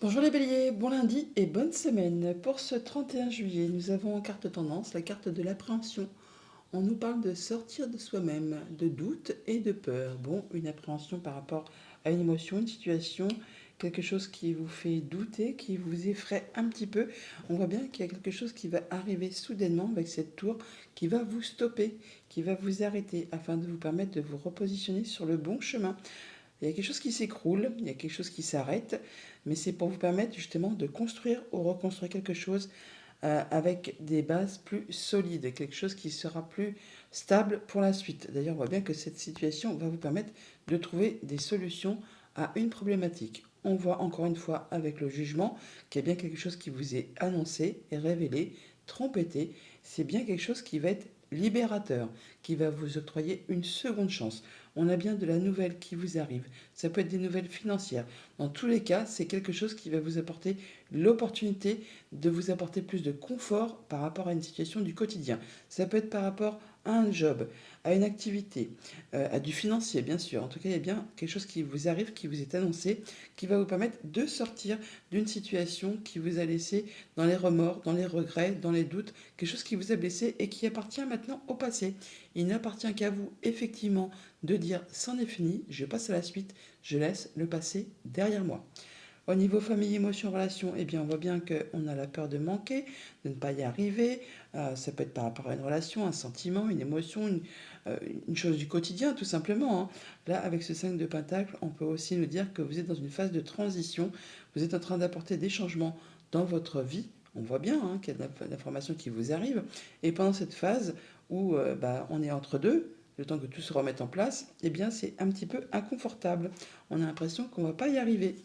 Bonjour les béliers, bon lundi et bonne semaine. Pour ce 31 juillet, nous avons en carte tendance la carte de l'appréhension. On nous parle de sortir de soi-même, de doute et de peur. Bon, une appréhension par rapport à une émotion, une situation, quelque chose qui vous fait douter, qui vous effraie un petit peu. On voit bien qu'il y a quelque chose qui va arriver soudainement avec cette tour, qui va vous stopper, qui va vous arrêter afin de vous permettre de vous repositionner sur le bon chemin. Il y a quelque chose qui s'écroule, il y a quelque chose qui s'arrête, mais c'est pour vous permettre justement de construire ou reconstruire quelque chose avec des bases plus solides, quelque chose qui sera plus stable pour la suite. D'ailleurs, on voit bien que cette situation va vous permettre de trouver des solutions à une problématique. On voit encore une fois avec le jugement qu'il y a bien quelque chose qui vous est annoncé, révélé, trompetté. C'est bien quelque chose qui va être libérateur, qui va vous octroyer une seconde chance. On a bien de la nouvelle qui vous arrive. Ça peut être des nouvelles financières. Dans tous les cas, c'est quelque chose qui va vous apporter l'opportunité de vous apporter plus de confort par rapport à une situation du quotidien. Ça peut être par rapport à un job, à une activité, à du financier bien sûr. En tout cas, il y a bien quelque chose qui vous arrive, qui vous est annoncé, qui va vous permettre de sortir d'une situation qui vous a laissé dans les remords, dans les regrets, dans les doutes, quelque chose qui vous a blessé et qui appartient maintenant au passé. Il n'appartient qu'à vous, effectivement, de dire c'en est fini, je passe à la suite, je laisse le passé derrière moi. Au niveau famille, émotion, relation, eh bien, on voit bien qu'on a la peur de manquer, de ne pas y arriver. Ça peut être par rapport à une relation, un sentiment, une émotion, une chose du quotidien, tout simplement, hein. Là, avec ce 5 de Pentacle, on peut aussi nous dire que vous êtes dans une phase de transition. Vous êtes en train d'apporter des changements dans votre vie. On voit bien hein, qu'il y a de l'information qui vous arrive. Et pendant cette phase où on est entre deux, le temps que tout se remette en place, eh bien, c'est un petit peu inconfortable. On a l'impression qu'on ne va pas y arriver.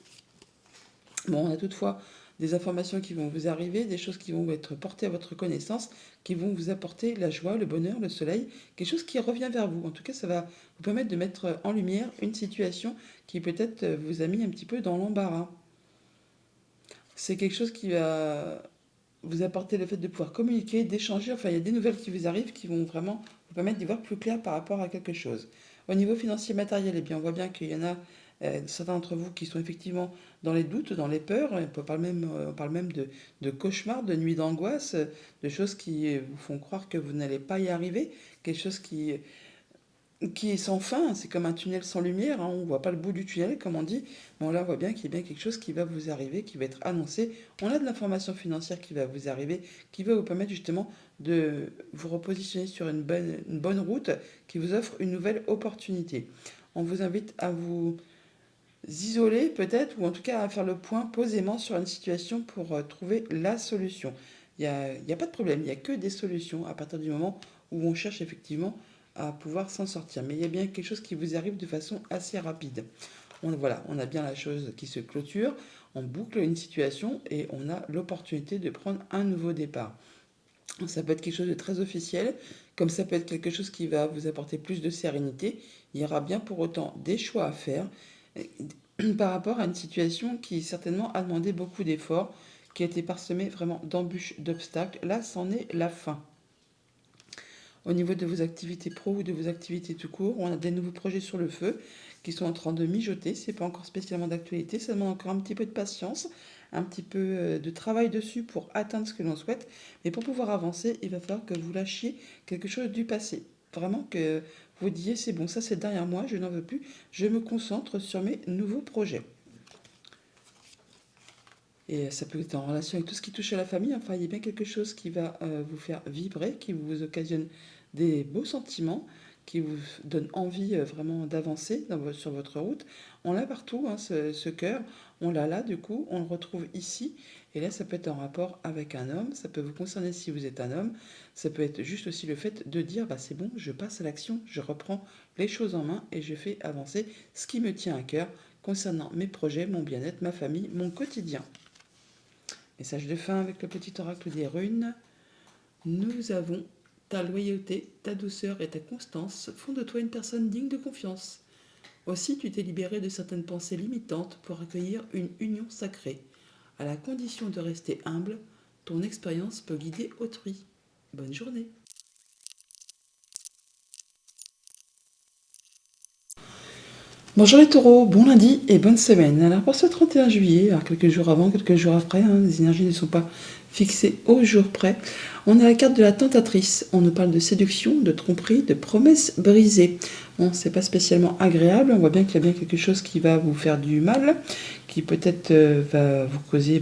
Bon, on a toutefois des informations qui vont vous arriver, des choses qui vont être portées à votre connaissance, qui vont vous apporter la joie, le bonheur, le soleil, quelque chose qui revient vers vous. En tout cas, ça va vous permettre de mettre en lumière une situation qui peut-être vous a mis un petit peu dans l'embarras. C'est quelque chose qui va vous apporter le fait de pouvoir communiquer, d'échanger. Enfin, il y a des nouvelles qui vous arrivent qui vont vraiment vous permettre d'y voir plus clair par rapport à quelque chose. Au niveau financier matériel, eh bien, on voit bien qu'il y en a certains d'entre vous qui sont effectivement dans les doutes, dans les peurs. On parle même de cauchemars, de nuits d'angoisse, de choses qui vous font croire que vous n'allez pas y arriver. Quelque chose qui est sans fin, c'est comme un tunnel sans lumière, hein, on ne voit pas le bout du tunnel comme on dit. Bon là on voit bien qu'il y a bien quelque chose qui va vous arriver, qui va être annoncé. On a de l'information financière qui va vous arriver, qui va vous permettre justement de vous repositionner sur une bonne route, qui vous offre une nouvelle opportunité. On vous invite à vous isoler peut-être, ou en tout cas à faire le point posément sur une situation pour trouver la solution. Il y a pas de problème, il n'y a que des solutions à partir du moment où on cherche effectivement à pouvoir s'en sortir. Mais il y a bien quelque chose qui vous arrive de façon assez rapide. Voilà, on a bien la chose qui se clôture, on boucle une situation et on a l'opportunité de prendre un nouveau départ. Ça peut être quelque chose de très officiel, comme ça peut être quelque chose qui va vous apporter plus de sérénité. Il y aura bien pour autant des choix à faire par rapport à une situation qui certainement a demandé beaucoup d'efforts, qui a été parsemée vraiment d'embûches, d'obstacles. Là, c'en est la fin. Au niveau de vos activités pro ou de vos activités tout court, on a des nouveaux projets sur le feu qui sont en train de mijoter. C'est pas encore spécialement d'actualité, ça demande encore un petit peu de patience, un petit peu de travail dessus pour atteindre ce que l'on souhaite. Mais pour pouvoir avancer, il va falloir que vous lâchiez quelque chose du passé. Vraiment que vous disiez c'est bon, ça c'est derrière moi, je n'en veux plus, je me concentre sur mes nouveaux projets. Et ça peut être en relation avec tout ce qui touche à la famille. Enfin, il y a bien quelque chose qui va vous faire vibrer, qui vous occasionne des beaux sentiments, qui vous donne envie vraiment d'avancer sur votre route. On l'a partout, hein, ce cœur. On l'a là, du coup, on le retrouve ici. Et là, ça peut être en rapport avec un homme. Ça peut vous concerner si vous êtes un homme. Ça peut être juste aussi le fait de dire, bah, c'est bon, je passe à l'action, je reprends les choses en main et je fais avancer ce qui me tient à cœur concernant mes projets, mon bien-être, ma famille, mon quotidien. Message de fin avec le petit oracle des runes. Nous avons ta loyauté, ta douceur et ta constance font de toi une personne digne de confiance. Aussi, tu t'es libéré de certaines pensées limitantes pour accueillir une union sacrée. À la condition de rester humble, ton expérience peut guider autrui. Bonne journée. Bonjour les taureaux, bon lundi et bonne semaine. Alors pour ce 31 juillet, alors quelques jours avant, quelques jours après, les énergies ne sont pas fixées au jour près. On a la carte de la tentatrice. On nous parle de séduction, de tromperie, de promesses brisées. Bon, c'est pas spécialement agréable. On voit bien qu'il y a bien quelque chose qui va vous faire du mal, qui peut-être va vous causer,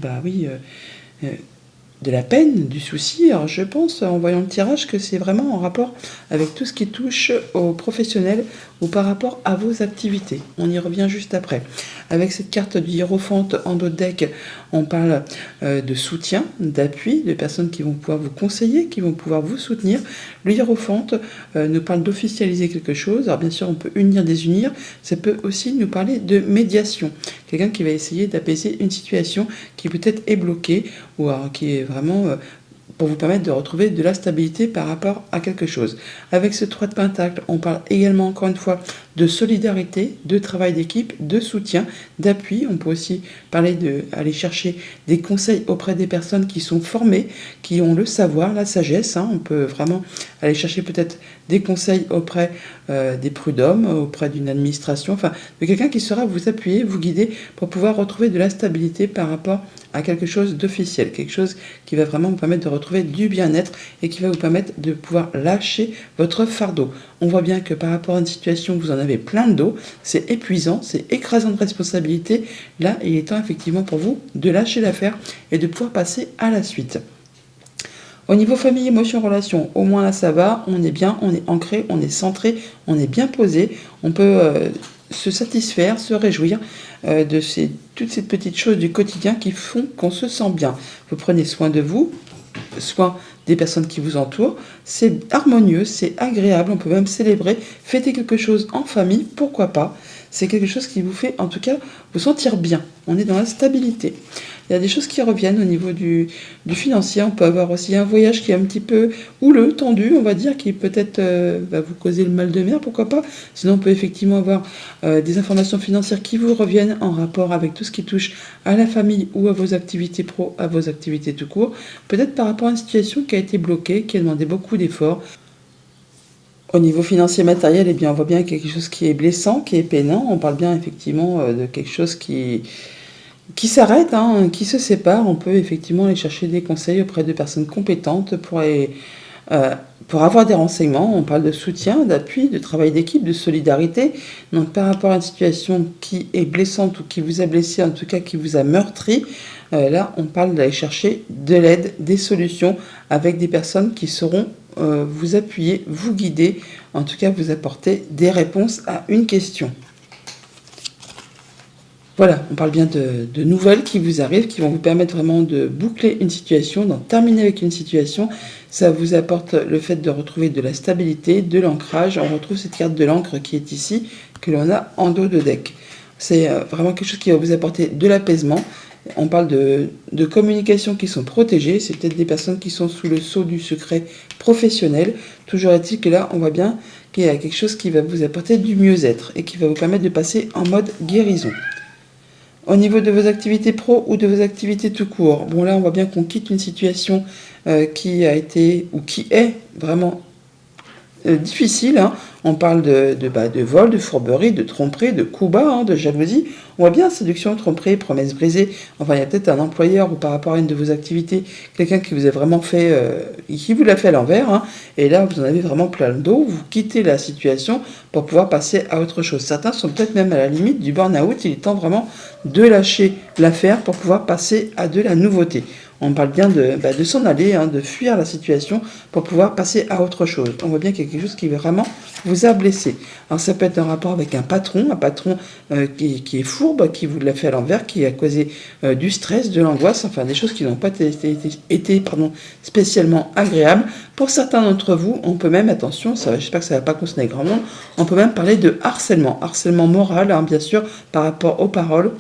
de la peine, du souci. Alors je pense, en voyant le tirage, que c'est vraiment en rapport avec tout ce qui touche aux professionnels ou par rapport à vos activités. On y revient juste après. Avec cette carte du hiérophante en dos de deck, on parle de soutien, d'appui, de personnes qui vont pouvoir vous conseiller, qui vont pouvoir vous soutenir. Le hiérophante nous parle d'officialiser quelque chose. Alors bien sûr, on peut unir, désunir. Ça peut aussi nous parler de médiation. Quelqu'un qui va essayer d'apaiser une situation qui peut-être est bloquée ou alors qui est vraiment pour vous permettre de retrouver de la stabilité par rapport à quelque chose. Avec ce 3 de Pentacle, on parle également encore une fois de solidarité, de travail d'équipe, de soutien, d'appui. On peut aussi parler d'aller chercher des conseils auprès des personnes qui sont formées, qui ont le savoir, la sagesse. On peut vraiment aller chercher peut-être des conseils auprès des prud'hommes, auprès d'une administration, enfin de quelqu'un qui saura vous appuyer, vous guider pour pouvoir retrouver de la stabilité par rapport à quelque chose d'officiel, quelque chose qui va vraiment vous permettre de retrouver du bien-être et qui va vous permettre de pouvoir lâcher votre fardeau. On voit bien que par rapport à une situation où vous en avez plein de dos, c'est épuisant, c'est écrasant de responsabilité. Là, il est temps effectivement pour vous de lâcher l'affaire et de pouvoir passer à la suite. Au niveau famille, émotion, relation, au moins là ça va, on est bien, on est ancré, on est centré, on est bien posé, on peut se satisfaire, se réjouir de toutes ces petites choses du quotidien qui font qu'on se sent bien. Vous prenez soin de vous, soin des personnes qui vous entourent, c'est harmonieux, c'est agréable, on peut même célébrer, fêter quelque chose en famille, pourquoi pas. C'est quelque chose qui vous fait en tout cas vous sentir bien, on est dans la stabilité. Il y a des choses qui reviennent au niveau du financier. On peut avoir aussi un voyage qui est un petit peu houleux, tendu, on va dire, qui peut-être va vous causer le mal de mer, pourquoi pas. Sinon, on peut effectivement avoir des informations financières qui vous reviennent en rapport avec tout ce qui touche à la famille ou à vos activités pro, à vos activités tout court. Peut-être par rapport à une situation qui a été bloquée, qui a demandé beaucoup d'efforts. Au niveau financier matériel, eh bien, on voit bien quelque chose qui est blessant, qui est peinant. On parle bien effectivement de quelque chose qui s'arrête, qui se sépare. On peut effectivement aller chercher des conseils auprès de personnes compétentes pour avoir des renseignements. On parle de soutien, d'appui, de travail d'équipe, de solidarité. Donc par rapport à une situation qui est blessante ou qui vous a blessé, en tout cas qui vous a meurtri, là on parle d'aller chercher de l'aide, des solutions avec des personnes qui sauront vous appuyer, vous guider, en tout cas vous apporter des réponses à une question. Voilà, on parle bien de nouvelles qui vous arrivent, qui vont vous permettre vraiment de boucler une situation, d'en terminer avec une situation. Ça vous apporte le fait de retrouver de la stabilité, de l'ancrage. On retrouve cette carte de l'encre qui est ici, que l'on a en dos de deck. C'est vraiment quelque chose qui va vous apporter de l'apaisement. On parle de communications qui sont protégées. C'est peut-être des personnes qui sont sous le sceau du secret professionnel. Toujours est-il que là, on voit bien qu'il y a quelque chose qui va vous apporter du mieux-être et qui va vous permettre de passer en mode guérison. Au niveau de vos activités pro ou de vos activités tout court, bon là on voit bien qu'on quitte une situation qui a été ou qui est vraiment difficile. On parle de vol, de fourberie, de tromperie, de coups bas, de jalousie. On voit bien séduction, tromperie, promesse brisée. Enfin, il y a peut-être un employeur ou par rapport à une de vos activités, quelqu'un qui vous a vraiment fait, qui vous l'a fait à l'envers. Et là, vous en avez vraiment plein le dos. Vous quittez la situation pour pouvoir passer à autre chose. Certains sont peut-être même à la limite du burn-out. Il est temps vraiment de lâcher l'affaire pour pouvoir passer à de la nouveauté. On parle bien de s'en aller, de fuir la situation pour pouvoir passer à autre chose. On voit bien qu'il y a quelque chose qui vraiment vous a blessé. Alors ça peut être un rapport avec un patron qui est fourbe, qui vous l'a fait à l'envers, qui a causé du stress, de l'angoisse, enfin des choses qui n'ont pas été spécialement agréables. Pour certains d'entre vous, on peut même, attention, j'espère que ça ne va pas concerner grand monde, on peut même parler de harcèlement moral, bien sûr, par rapport aux paroles.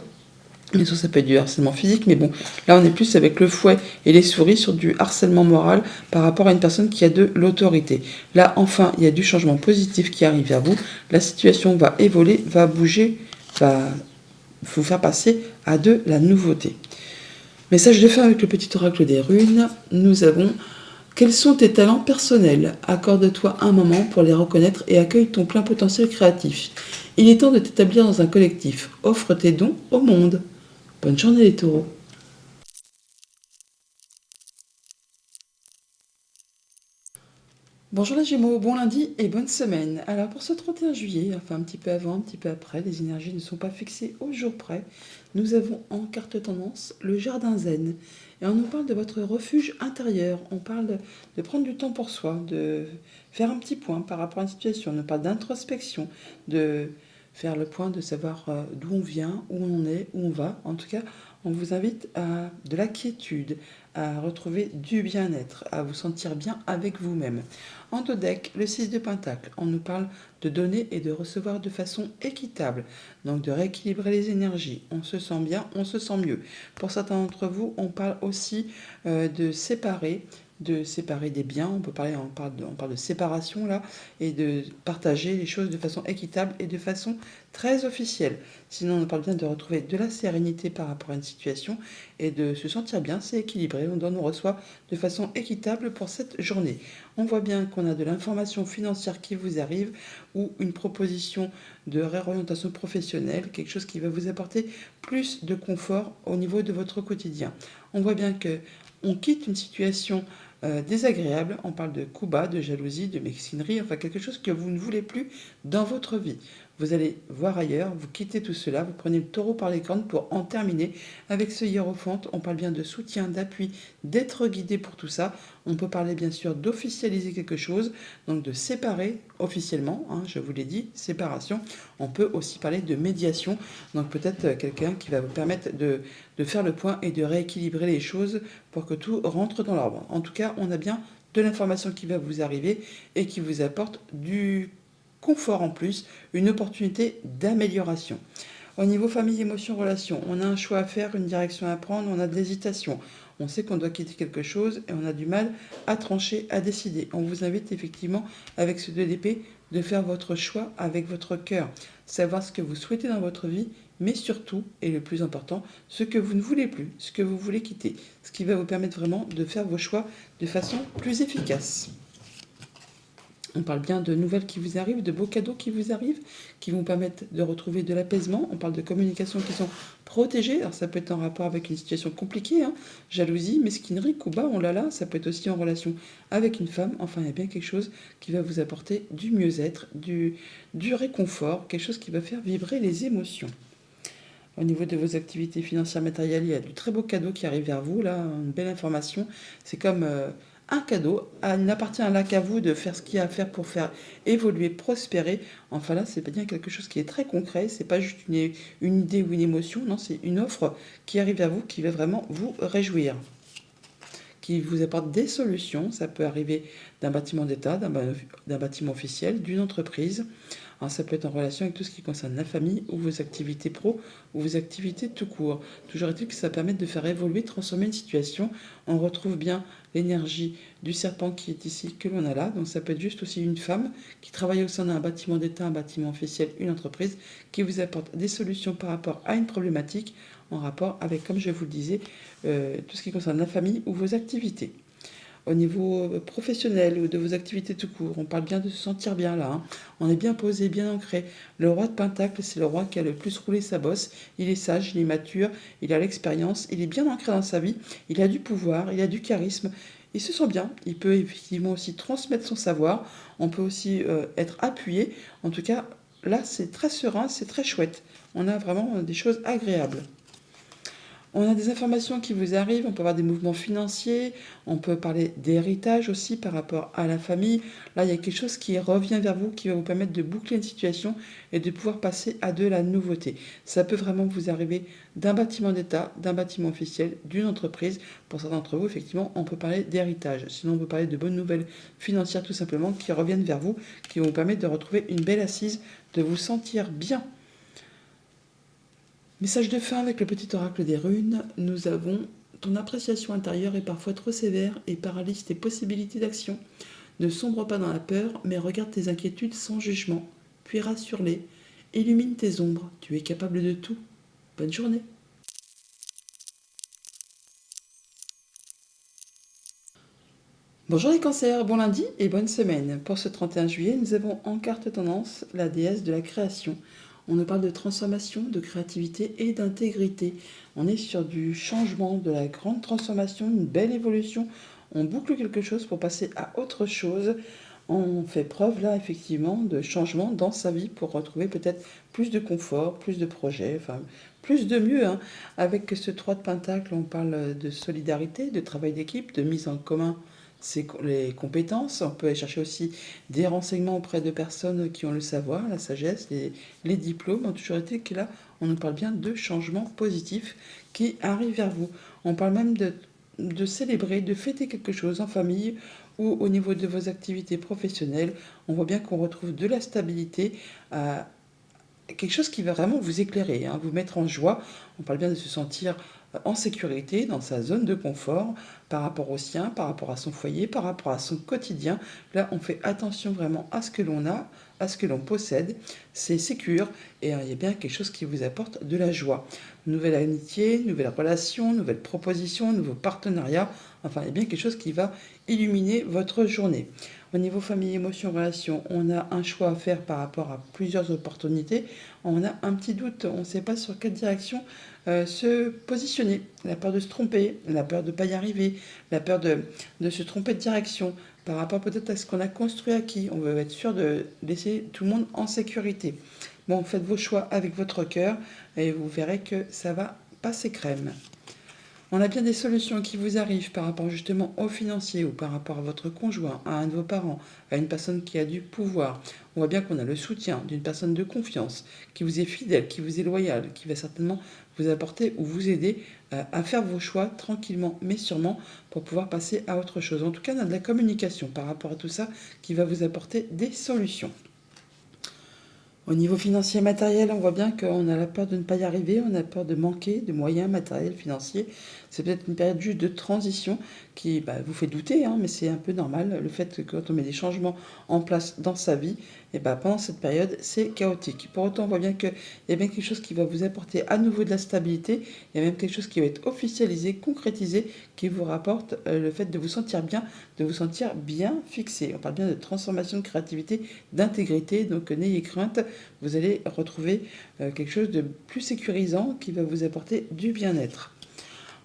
Bien sûr, ça peut être du harcèlement physique, mais bon, là on est plus avec le fouet et les souris sur du harcèlement moral par rapport à une personne qui a de l'autorité. Là, enfin, il y a du changement positif qui arrive vers vous. La situation va évoluer, va bouger, va vous faire passer à de la nouveauté. Message de fin avec le petit oracle des runes. Nous avons Quels sont tes talents personnels? Accorde-toi un moment pour les reconnaître et accueille ton plein potentiel créatif. Il est temps de t'établir dans un collectif. Offre tes dons au monde. Bonne journée les taureaux. Bonjour les Gémeaux, bon lundi et bonne semaine. Alors pour ce 31 juillet, enfin un petit peu avant, un petit peu après, les énergies ne sont pas fixées au jour près. Nous avons en carte tendance le jardin zen. Et on nous parle de votre refuge intérieur. On parle de prendre du temps pour soi, de faire un petit point par rapport à une situation. On nous parle d'introspection, de faire le point, de savoir d'où on vient, où on est, où on va. En tout cas, on vous invite à de la quiétude, à retrouver du bien-être, à vous sentir bien avec vous-même. En dos deck, le 6 de Pentacle, on nous parle de donner et de recevoir de façon équitable, donc de rééquilibrer les énergies. On se sent bien, on se sent mieux. Pour certains d'entre vous, on parle aussi de séparer des biens, on parle de séparation là, et de partager les choses de façon équitable et de façon très officielle. Sinon, on parle bien de retrouver de la sérénité par rapport à une situation et de se sentir bien, c'est équilibré, on donne, on reçoit de façon équitable pour cette journée. On voit bien qu'on a de l'information financière qui vous arrive ou une proposition de réorientation professionnelle, quelque chose qui va vous apporter plus de confort au niveau de votre quotidien. On voit bien que on quitte une situation désagréable, on parle de coups bas, de jalousie, de mesquinerie, enfin quelque chose que vous ne voulez plus dans votre vie. Vous allez voir ailleurs, vous quittez tout cela, vous prenez le taureau par les cornes pour en terminer avec ce hiérophante. On parle bien de soutien, d'appui, d'être guidé pour tout ça. On peut parler bien sûr d'officialiser quelque chose, donc de séparer officiellement, hein, je vous l'ai dit, séparation. On peut aussi parler de médiation, donc peut-être quelqu'un qui va vous permettre de faire le point et de rééquilibrer les choses pour que tout rentre dans l'ordre. En tout cas, on a bien de l'information qui va vous arriver et qui vous apporte du confort en plus, une opportunité d'amélioration. Au niveau famille, émotion, relation, on a un choix à faire, une direction à prendre, on a de l'hésitation. On sait qu'on doit quitter quelque chose et on a du mal à trancher, à décider. On vous invite effectivement, avec ce 2 d'épée, de faire votre choix avec votre cœur. Savoir ce que vous souhaitez dans votre vie, mais surtout, et le plus important, ce que vous ne voulez plus, ce que vous voulez quitter. Ce qui va vous permettre vraiment de faire vos choix de façon plus efficace. On parle bien de nouvelles qui vous arrivent, de beaux cadeaux qui vous arrivent, qui vont permettre de retrouver de l'apaisement. On parle de communications qui sont protégées. Alors ça peut être en rapport avec une situation compliquée, hein. Jalousie, mesquinerie, coup bas, on l'a là. Ça peut être aussi en relation avec une femme. Enfin, il y a bien quelque chose qui va vous apporter du mieux-être, du réconfort, quelque chose qui va faire vibrer les émotions. Au niveau de vos activités financières matérielles, il y a du très beau cadeau qui arrive vers vous, là, une belle information. C'est comme un cadeau. Il n'appartient là qu'à vous de faire ce qu'il y a à faire pour faire évoluer, prospérer. Enfin là, c'est bien quelque chose qui est très concret. C'est pas juste une idée ou une émotion. Non, c'est une offre qui arrive à vous, qui va vraiment vous réjouir, qui vous apporte des solutions. Ça peut arriver d'un bâtiment d'État, d'un bâtiment officiel, d'une entreprise. Alors, ça peut être en relation avec tout ce qui concerne la famille ou vos activités pro ou vos activités tout court. Toujours est-il que ça permet de faire évoluer, transformer une situation. On retrouve bien l'énergie du serpent qui est ici, que l'on a là. Donc ça peut être juste aussi une femme qui travaille au sein d'un bâtiment d'État, un bâtiment officiel, une entreprise, qui vous apporte des solutions par rapport à une problématique en rapport avec, comme je vous le disais, tout ce qui concerne la famille ou vos activités. Au niveau professionnel ou de vos activités tout court, on parle bien de se sentir bien là, hein. On est bien posé, bien ancré. Le roi de Pentacle, c'est le roi qui a le plus roulé sa bosse. Il est sage, il est mature, il a l'expérience, il est bien ancré dans sa vie, il a du pouvoir, il a du charisme. Il se sent bien, il peut effectivement aussi transmettre son savoir, on peut aussi être appuyé. En tout cas, là, c'est très serein, c'est très chouette. On a vraiment des choses agréables. On a des informations qui vous arrivent, on peut avoir des mouvements financiers, on peut parler d'héritage aussi par rapport à la famille. Là, il y a quelque chose qui revient vers vous, qui va vous permettre de boucler une situation et de pouvoir passer à de la nouveauté. Ça peut vraiment vous arriver d'un bâtiment d'État, d'un bâtiment officiel, d'une entreprise. Pour certains d'entre vous, effectivement, on peut parler d'héritage. Sinon, on peut parler de bonnes nouvelles financières tout simplement qui reviennent vers vous, qui vont vous permettre de retrouver une belle assise, de vous sentir bien. Message de fin avec le petit oracle des runes. Nous avons ton appréciation intérieure est parfois trop sévère et paralyse tes possibilités d'action. Ne sombre pas dans la peur, mais regarde tes inquiétudes sans jugement, puis rassure-les. Illumine tes ombres, tu es capable de tout. Bonne journée. Bonjour les cancers, bon lundi et bonne semaine. Pour ce 31 juillet, nous avons en carte tendance la déesse de la création. On nous parle de transformation, de créativité et d'intégrité. On est sur du changement, de la grande transformation, une belle évolution. On boucle quelque chose pour passer à autre chose. On fait preuve là effectivement de changement dans sa vie pour retrouver peut-être plus de confort, plus de projets, enfin plus de mieux, hein. Avec ce 3 de Pentacle, on parle de solidarité, de travail d'équipe, de mise en commun les compétences. On peut aller chercher aussi des renseignements auprès de personnes qui ont le savoir, la sagesse, les diplômes. En toujours été que là, on nous parle bien de changements positifs qui arrivent vers vous. On parle même de célébrer, de fêter quelque chose en famille ou au niveau de vos activités professionnelles. On voit bien qu'on retrouve de la stabilité, quelque chose qui va vraiment vous éclairer, hein, vous mettre en joie. On parle bien de se sentir en sécurité, dans sa zone de confort, par rapport au sien, par rapport à son foyer, par rapport à son quotidien. Là, on fait attention vraiment à ce que l'on a, à ce que l'on possède. C'est sécure et il y a bien quelque chose qui vous apporte de la joie. Nouvelle amitié, nouvelle relation, nouvelle proposition, nouveau partenariat. Enfin, il y a bien quelque chose qui va illuminer votre journée. Au niveau famille, émotion, relation, on a un choix à faire par rapport à plusieurs opportunités. On a un petit doute, on ne sait pas sur quelle direction se positionner. La peur de se tromper, la peur de ne pas y arriver, la peur de se tromper de direction par rapport peut-être à ce qu'on a construit acquis. On veut être sûr de laisser tout le monde en sécurité. Bon, faites vos choix avec votre cœur et vous verrez que ça va passer crème. On a bien des solutions qui vous arrivent par rapport justement aux financiers ou par rapport à votre conjoint, à un de vos parents, à une personne qui a du pouvoir. On voit bien qu'on a le soutien d'une personne de confiance, qui vous est fidèle, qui vous est loyale, qui va certainement vous apporter ou vous aider à faire vos choix tranquillement mais sûrement pour pouvoir passer à autre chose. En tout cas, on a de la communication par rapport à tout ça qui va vous apporter des solutions. Au niveau financier et matériel, on voit bien qu'on a la peur de ne pas y arriver, on a peur de manquer de moyens matériels, financiers. C'est peut-être une période juste de transition qui vous fait douter, hein, mais c'est un peu normal. Le fait que quand on met des changements en place dans sa vie, et pendant cette période, c'est chaotique. Pour autant, on voit bien qu'il y a bien quelque chose qui va vous apporter à nouveau de la stabilité. Il y a même quelque chose qui va être officialisé, concrétisé, qui vous rapporte le fait de vous sentir bien, de vous sentir bien fixé. On parle bien de transformation, de créativité, d'intégrité, donc n'ayez crainte, vous allez retrouver quelque chose de plus sécurisant qui va vous apporter du bien-être.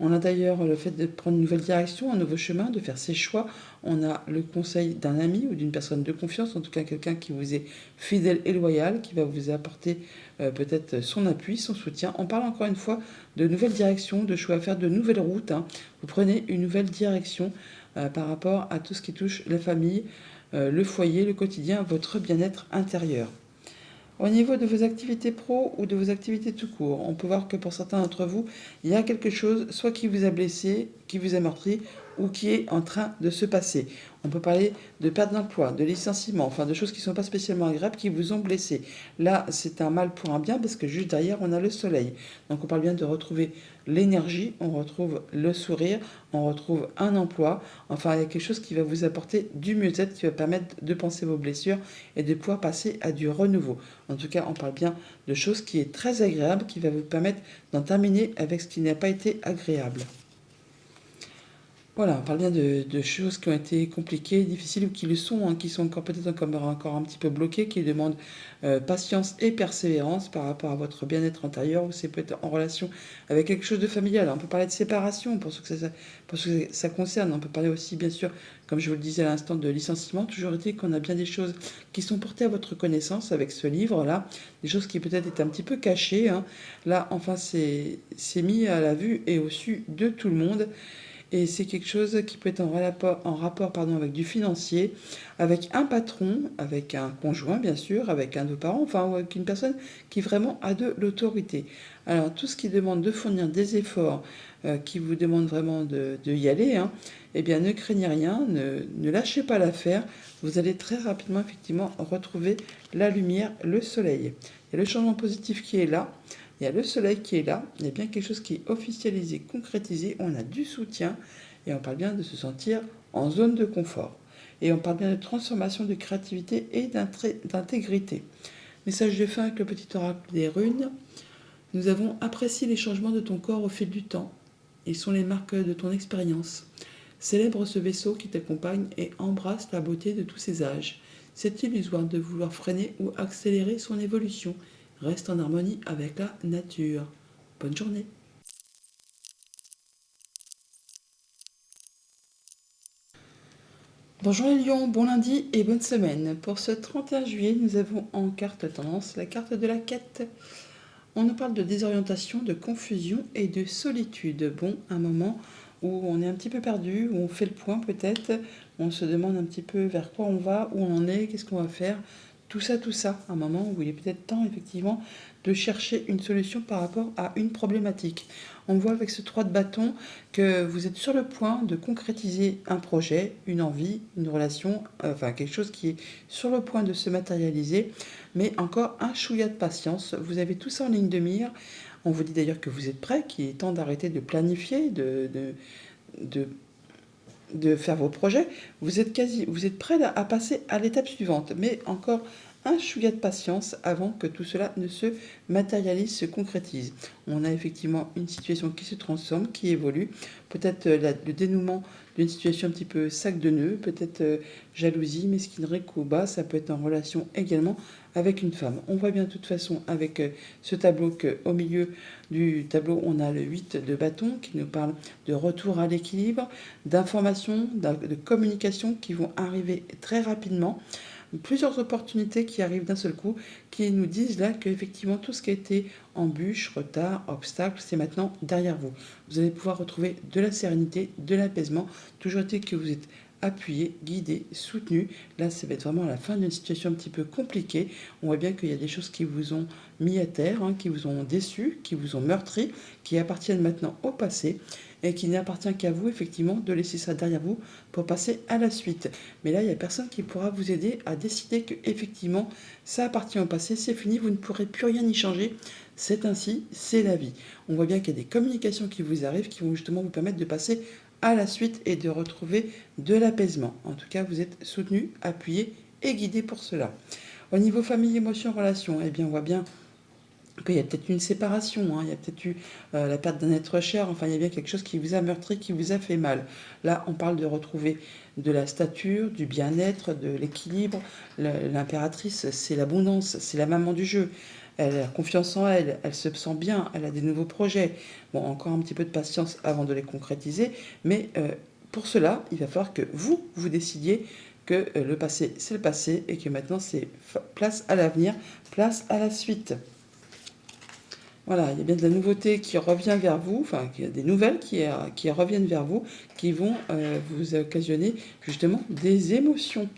On a d'ailleurs le fait de prendre une nouvelle direction, un nouveau chemin, de faire ses choix. On a le conseil d'un ami ou d'une personne de confiance, en tout cas quelqu'un qui vous est fidèle et loyal, qui va vous apporter peut-être son appui, son soutien. On parle encore une fois de nouvelles directions, de choix à faire, de nouvelles routes, hein. Vous prenez une nouvelle direction par rapport à tout ce qui touche la famille, le foyer, le quotidien, votre bien-être intérieur. Au niveau de vos activités pro ou de vos activités tout court, on peut voir que pour certains d'entre vous, il y a quelque chose soit qui vous a blessé, qui vous a meurtri ou qui est en train de se passer. On peut parler de perte d'emploi, de licenciement, enfin de choses qui ne sont pas spécialement agréables, qui vous ont blessé. Là, c'est un mal pour un bien parce que juste derrière, on a le soleil. Donc on parle bien de retrouver l'énergie, on retrouve le sourire, on retrouve un emploi. Enfin, il y a quelque chose qui va vous apporter du mieux-être, qui va permettre de penser vos blessures et de pouvoir passer à du renouveau. En tout cas, on parle bien de choses qui est très agréable, qui va vous permettre d'en terminer avec ce qui n'a pas été agréable. Voilà, on parle bien de choses qui ont été compliquées, difficiles ou qui le sont, hein, qui sont encore peut-être encore un petit peu bloquées, qui demandent patience et persévérance par rapport à votre bien-être intérieur, ou c'est peut-être en relation avec quelque chose de familial. On peut parler de séparation pour ce que ça concerne. On peut parler aussi, bien sûr, comme je vous le disais à l'instant, de licenciement. Toujours est-il qu'on a bien des choses qui sont portées à votre connaissance avec ce livre-là, des choses qui peut-être étaient un petit peu cachées, hein. Là, enfin, c'est mis à la vue et au su de tout le monde. Et c'est quelque chose qui peut être en rapport avec du financier, avec un patron, avec un conjoint bien sûr, avec un de vos parents, enfin ou avec une personne qui vraiment a de l'autorité. Alors tout ce qui demande de fournir des efforts, qui vous demande vraiment de y aller, hein, eh bien ne craignez rien, ne lâchez pas l'affaire, vous allez très rapidement effectivement retrouver la lumière, le soleil. Il y a le changement positif qui est là. Il y a le soleil qui est là, il y a bien quelque chose qui est officialisé, concrétisé, on a du soutien et on parle bien de se sentir en zone de confort. Et on parle bien de transformation, de créativité et d'intégrité. Message de fin avec le petit oracle des runes. Nous avons apprécié les changements de ton corps au fil du temps. Ils sont les marques de ton expérience. Célèbre ce vaisseau qui t'accompagne et embrasse la beauté de tous ses âges. C'est illusoire de vouloir freiner ou accélérer son évolution. Reste en harmonie avec la nature. Bonne journée. Bonjour les lions, bon lundi et bonne semaine. Pour ce 31 juillet, nous avons en carte tendance la carte de la quête. On nous parle de désorientation, de confusion et de solitude. Bon, un moment où on est un petit peu perdu, où on fait le point peut-être, on se demande un petit peu vers quoi on va, où on en est, qu'est-ce qu'on va faire. Tout ça, un moment où il est peut-être temps effectivement de chercher une solution par rapport à une problématique. On voit avec ce 3 de bâton que vous êtes sur le point de concrétiser un projet, une envie, une relation, enfin quelque chose qui est sur le point de se matérialiser, mais encore un chouïa de patience. Vous avez tout ça en ligne de mire. On vous dit d'ailleurs que vous êtes prêt, qu'il est temps d'arrêter de planifier, de faire vos projets. Vous êtes prêt à passer à l'étape suivante, mais encore un chouïa de patience avant que tout cela ne se matérialise, se concrétise. On a effectivement une situation qui se transforme, qui évolue, peut-être le dénouement d'une situation un petit peu sac de nœuds, peut-être jalousie, mesquinerie, coup bas, ça peut être en relation également avec une femme. On voit bien de toute façon avec ce tableau qu'au milieu du tableau, on a le 8 de bâton qui nous parle de retour à l'équilibre, d'informations, de communication qui vont arriver très rapidement. Plusieurs opportunités qui arrivent d'un seul coup, qui nous disent là qu'effectivement tout ce qui a été embûche, retard, obstacle, c'est maintenant derrière vous. Vous allez pouvoir retrouver de la sérénité, de l'apaisement, toujours est-il que vous êtes appuyé, guidé, soutenu. Là, ça va être vraiment à la fin d'une situation un petit peu compliquée. On voit bien qu'il y a des choses qui vous ont mis à terre, qui vous ont déçu, qui vous ont meurtri, qui appartiennent maintenant au passé et qui n'appartient qu'à vous, effectivement, de laisser ça derrière vous pour passer à la suite. Mais là, il n'y a personne qui pourra vous aider à décider que, effectivement, ça appartient au passé, c'est fini, vous ne pourrez plus rien y changer. C'est ainsi, c'est la vie. On voit bien qu'il y a des communications qui vous arrivent, qui vont justement vous permettre de passer à la suite et de retrouver de l'apaisement. En tout cas, vous êtes soutenu, appuyé et guidé pour cela. Au niveau famille, émotion, relation, eh bien, on voit bien qu'il y a peut-être une séparation, il y a peut-être eu la perte d'un être cher, enfin il y a bien quelque chose qui vous a meurtri, qui vous a fait mal. Là, on parle de retrouver de la stature, du bien-être, de l'équilibre. L'impératrice, c'est l'abondance, c'est la maman du jeu. Elle a confiance en elle, elle se sent bien, elle a des nouveaux projets. Bon, encore un petit peu de patience avant de les concrétiser, mais pour cela, il va falloir que vous décidiez que le passé, c'est le passé et que maintenant, c'est place à l'avenir, place à la suite. Voilà, il y a bien de la nouveauté qui revient vers vous, enfin, il y a des nouvelles qui reviennent vers vous, qui vont vous occasionner justement des émotions.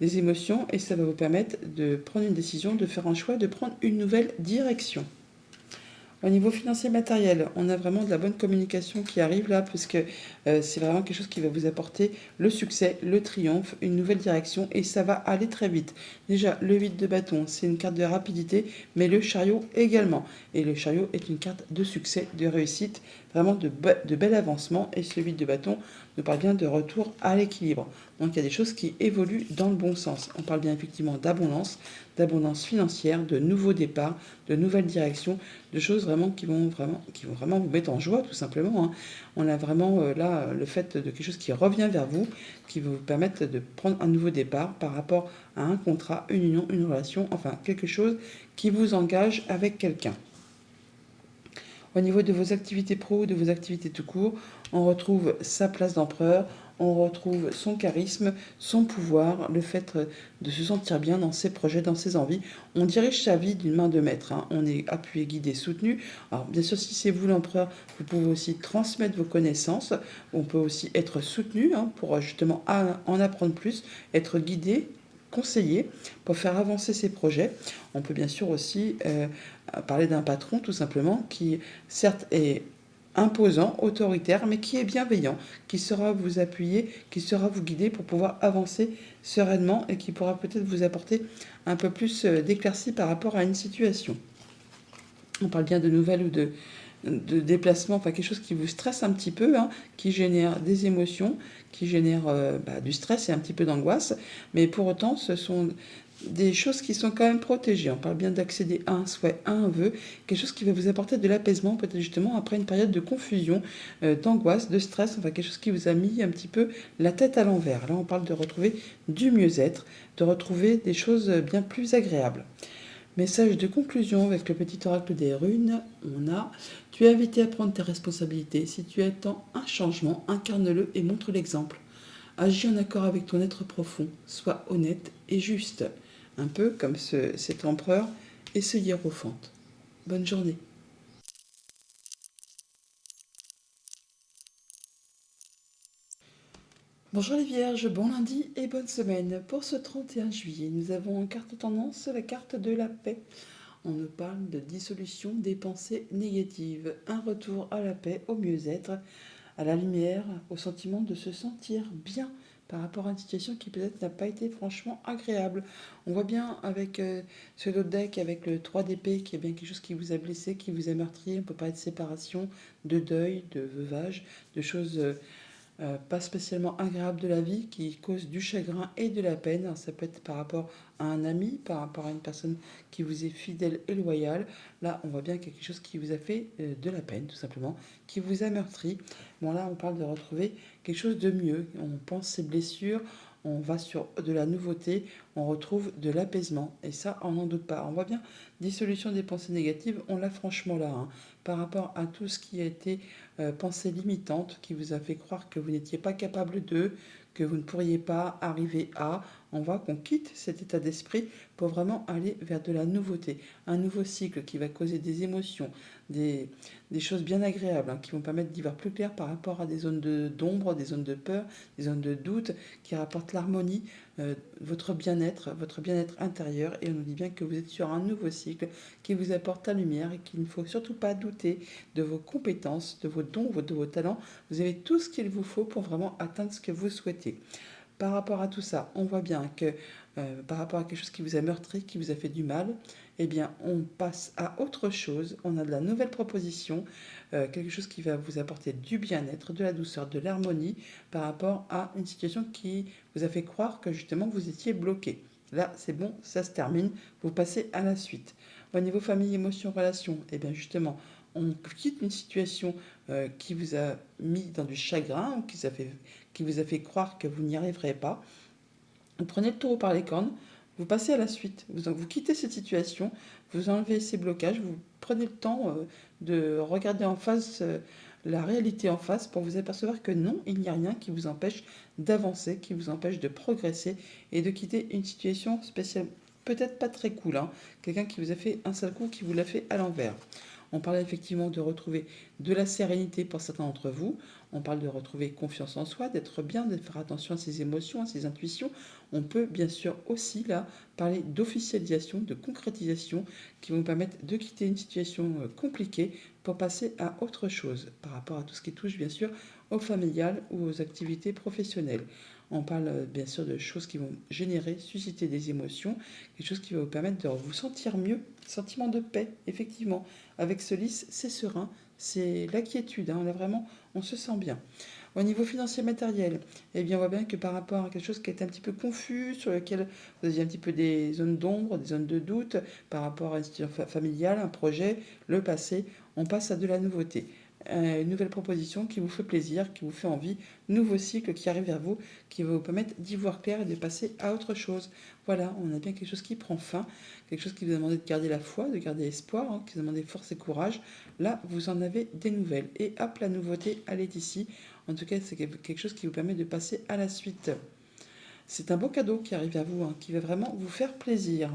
Des émotions, et ça va vous permettre de prendre une décision, de faire un choix, de prendre une nouvelle direction. Au niveau financier matériel, on a vraiment de la bonne communication qui arrive là, puisque c'est vraiment quelque chose qui va vous apporter le succès, le triomphe, une nouvelle direction, et ça va aller très vite. Déjà, le 8 de bâton, c'est une carte de rapidité, mais le chariot également. Et le chariot est une carte de succès, de réussite, vraiment de bel avancement, et ce 8 de bâton nous parle bien de retour à l'équilibre. Donc il y a des choses qui évoluent dans le bon sens. On parle bien effectivement d'abondance financière, de nouveaux départs, de nouvelles directions, de choses vraiment qui vont vraiment vous mettre en joie tout simplement. On a vraiment là le fait de quelque chose qui revient vers vous, qui va vous permettre de prendre un nouveau départ par rapport à un contrat, une union, une relation, enfin quelque chose qui vous engage avec quelqu'un. Au niveau de vos activités pro, de vos activités tout court, on retrouve sa place d'empereur, on retrouve son charisme, son pouvoir, le fait de se sentir bien dans ses projets, dans ses envies. On dirige sa vie d'une main de maître. On est appuyé, guidé, soutenu. Alors bien sûr, si c'est vous l'empereur, vous pouvez aussi transmettre vos connaissances. On peut aussi être soutenu pour justement en apprendre plus, être guidé, conseiller pour faire avancer ses projets. On peut bien sûr aussi parler d'un patron tout simplement qui certes est imposant, autoritaire, mais qui est bienveillant, qui saura vous appuyer, qui saura vous guider pour pouvoir avancer sereinement et qui pourra peut-être vous apporter un peu plus d'éclaircie par rapport à une situation. On parle bien de nouvelles ou de déplacement, enfin quelque chose qui vous stresse un petit peu, qui génère des émotions, qui génère du stress et un petit peu d'angoisse, mais pour autant ce sont des choses qui sont quand même protégées. On parle bien d'accéder à un souhait, à un vœu, quelque chose qui va vous apporter de l'apaisement, peut-être justement après une période de confusion, d'angoisse, de stress, enfin quelque chose qui vous a mis un petit peu la tête à l'envers. Là, on parle de retrouver du mieux-être, de retrouver des choses bien plus agréables. Message de conclusion avec le petit oracle des runes, on a tu es invité à prendre tes responsabilités. Si tu attends un changement, incarne-le et montre l'exemple. Agis en accord avec ton être profond, sois honnête et juste. Un peu comme cet empereur et ce hiérophante. Bonne journée. Bonjour les Vierges, bon lundi et bonne semaine. Pour ce 31 juillet, nous avons en carte tendance la carte de la paix. On nous parle de dissolution des pensées négatives, un retour à la paix, au mieux-être, à la lumière, au sentiment de se sentir bien par rapport à une situation qui peut-être n'a pas été franchement agréable. On voit bien avec ce lot de deck, avec le 3 d'épée, qu'il y a bien quelque chose qui vous a blessé, qui vous a meurtri. On peut parler de séparation, de deuil, de veuvage, de choses pas spécialement agréables de la vie, qui causent du chagrin et de la peine. Alors, ça peut être par rapport à un ami, par rapport à une personne qui vous est fidèle et loyale. Là, on voit bien quelque chose qui vous a fait de la peine, tout simplement, qui vous a meurtri. Bon, là, on parle de retrouver quelque chose de mieux. On pense ses blessures, on va sur de la nouveauté, on retrouve de l'apaisement. Et ça, on n'en doute pas. On voit bien, dissolution des pensées négatives, on l'a franchement là, hein, par rapport à tout ce qui a été pensée limitante, qui vous a fait croire que vous n'étiez pas capable de, que vous ne pourriez pas arriver à. On voit qu'on quitte cet état d'esprit pour vraiment aller vers de la nouveauté, un nouveau cycle qui va causer des émotions, des choses bien agréables, hein, qui vont permettre d'y voir plus clair par rapport à des zones d'ombre, des zones de peur, des zones de doute, qui rapportent l'harmonie, votre bien-être intérieur. Et on nous dit bien que vous êtes sur un nouveau cycle qui vous apporte la lumière et qu'il ne faut surtout pas douter de vos compétences, de vos dons, de vos talents. Vous avez tout ce qu'il vous faut pour vraiment atteindre ce que vous souhaitez. Par rapport à tout ça, on voit bien que par rapport à quelque chose qui vous a meurtri, qui vous a fait du mal, eh bien, on passe à autre chose. On a de la nouvelle proposition, quelque chose qui va vous apporter du bien-être, de la douceur, de l'harmonie par rapport à une situation qui vous a fait croire que justement vous étiez bloqué. Là, c'est bon, ça se termine, vous passez à la suite. Au niveau famille, émotion, relation, eh bien justement, on quitte une situation qui vous a mis dans du chagrin, ou qui vous a fait croire que vous n'y arriverez pas. Vous prenez le taureau par les cornes, vous passez à la suite. Vous quittez cette situation, vous enlevez ces blocages, vous prenez le temps de regarder en face la réalité en face pour vous apercevoir que non, il n'y a rien qui vous empêche d'avancer, qui vous empêche de progresser et de quitter une situation spéciale, peut-être pas très cool, hein. Quelqu'un qui vous a fait un sale coup, qui vous l'a fait à l'envers. On parle effectivement de retrouver de la sérénité pour certains d'entre vous. On parle de retrouver confiance en soi, d'être bien, de faire attention à ses émotions, à ses intuitions. On peut bien sûr aussi là parler d'officialisation, de concrétisation qui vont permettre de quitter une situation compliquée pour passer à autre chose par rapport à tout ce qui touche bien sûr au familial ou aux activités professionnelles. On parle bien sûr de choses qui vont générer, susciter des émotions, quelque chose qui va vous permettre de vous sentir mieux, sentiment de paix, effectivement. Avec ce lys, c'est serein, c'est la quiétude, hein, là vraiment, on se sent bien. Au niveau financier matériel, eh bien, on voit bien que par rapport à quelque chose qui est un petit peu confus, sur lequel vous aviez un petit peu des zones d'ombre, des zones de doute, par rapport à une situation familiale, un projet, le passé, on passe à de la nouveauté. Une nouvelle proposition qui vous fait plaisir, qui vous fait envie, nouveau cycle qui arrive vers vous, qui va vous permettre d'y voir clair et de passer à autre chose. Voilà, on a bien quelque chose qui prend fin, quelque chose qui vous a demandé de garder la foi, de garder espoir, hein, qui vous a demandé force et courage. Là, vous en avez des nouvelles. Et hop, la nouveauté, elle est ici. En tout cas, c'est quelque chose qui vous permet de passer à la suite. C'est un beau cadeau qui arrive à vous, hein, qui va vraiment vous faire plaisir.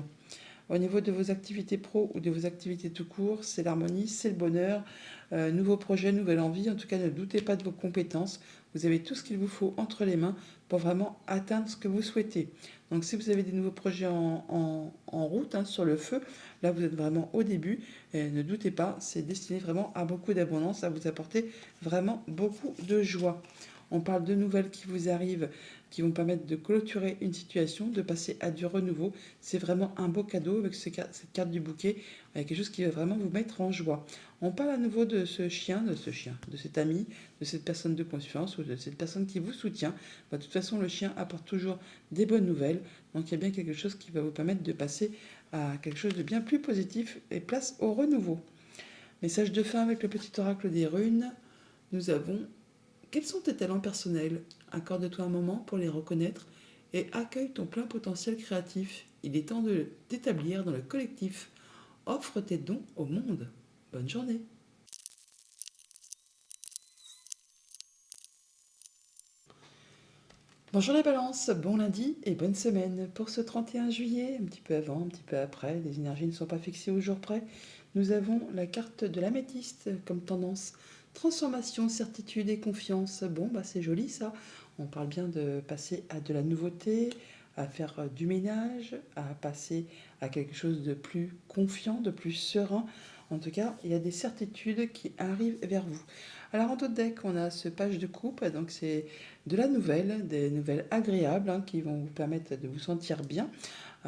Au niveau de vos activités pro ou de vos activités tout court, c'est l'harmonie, c'est le bonheur, nouveau projet, nouvelle envie. En tout cas, ne doutez pas de vos compétences. Vous avez tout ce qu'il vous faut entre les mains pour vraiment atteindre ce que vous souhaitez. Donc si vous avez des nouveaux projets en route, hein, sur le feu, là vous êtes vraiment au début. Et ne doutez pas, c'est destiné vraiment à beaucoup d'abondance, à vous apporter vraiment beaucoup de joie. On parle de nouvelles qui vous arrivent, qui vont permettre de clôturer une situation, de passer à du renouveau. C'est vraiment un beau cadeau avec cette carte du bouquet, avec quelque chose qui va vraiment vous mettre en joie. On parle à nouveau de ce chien, de cet ami, de cette personne de confiance ou de cette personne qui vous soutient. Bah, de toute façon, le chien apporte toujours des bonnes nouvelles. Donc il y a bien quelque chose qui va vous permettre de passer à quelque chose de bien plus positif et place au renouveau. Message de fin avec le petit oracle des runes. Nous avons: quels sont tes talents personnels? Accorde-toi un moment pour les reconnaître et accueille ton plein potentiel créatif. Il est temps de d'établir dans le collectif. Offre tes dons au monde. Bonne journée. Bonjour les balances, bon lundi et bonne semaine. Pour ce 31 juillet, un petit peu avant, un petit peu après, les énergies ne sont pas fixées au jour près. Nous avons la carte de l'améthyste comme tendance. Transformation, certitude et confiance. Bon, bah c'est joli ça. On parle bien de passer à de la nouveauté, à faire du ménage, à passer à quelque chose de plus confiant, de plus serein. En tout cas, il y a des certitudes qui arrivent vers vous. Alors en d'autres deck, on a ce page de coupe, donc c'est de la nouvelle, des nouvelles agréables qui vont vous permettre de vous sentir bien,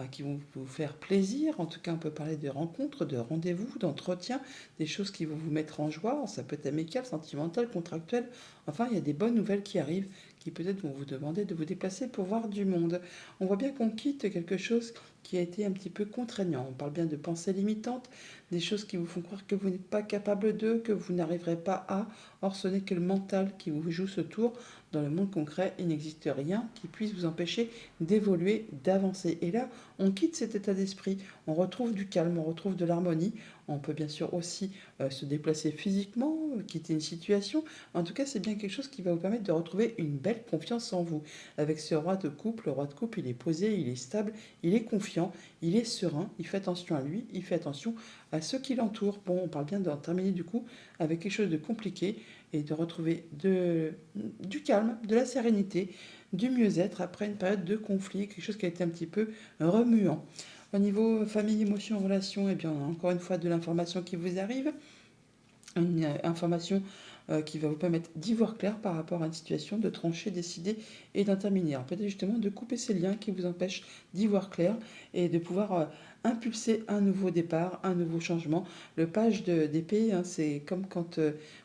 qui vont vous faire plaisir. En tout cas, on peut parler de rencontres, de rendez-vous, d'entretiens, des choses qui vont vous mettre en joie. Ça peut être amical, sentimental, contractuel. Enfin, il y a des bonnes nouvelles qui arrivent, qui peut-être vont vous demander de vous déplacer pour voir du monde. On voit bien qu'on quitte quelque chose qui a été un petit peu contraignant. On parle bien de pensées limitantes, des choses qui vous font croire que vous n'êtes pas capable d'eux, que vous n'arriverez pas à. Or, ce n'est que le mental qui vous joue ce tour. Dans le monde concret, il n'existe rien qui puisse vous empêcher d'évoluer, d'avancer. Et là, on quitte cet état d'esprit, on retrouve du calme, on retrouve de l'harmonie. On peut bien sûr aussi se déplacer physiquement, quitter une situation. En tout cas, c'est bien quelque chose qui va vous permettre de retrouver une belle confiance en vous. Avec ce roi de coupe, le roi de coupe, il est posé, il est stable, il est confiant, il est serein, il fait attention à lui, il fait attention à ceux qui l'entourent. Bon, on parle bien d'en terminer du coup avec quelque chose de compliqué et de retrouver du calme, de la sérénité, du mieux-être après une période de conflit, quelque chose qui a été un petit peu remuant. Au niveau famille, émotion, relation, eh bien, on a encore une fois de l'information qui vous arrive, une information qui va vous permettre d'y voir clair par rapport à une situation, de trancher, décider et d'intervenir. Peut-être justement de couper ces liens qui vous empêchent d'y voir clair et de pouvoir impulser un nouveau départ, un nouveau changement. Le page d'épée, c'est comme quand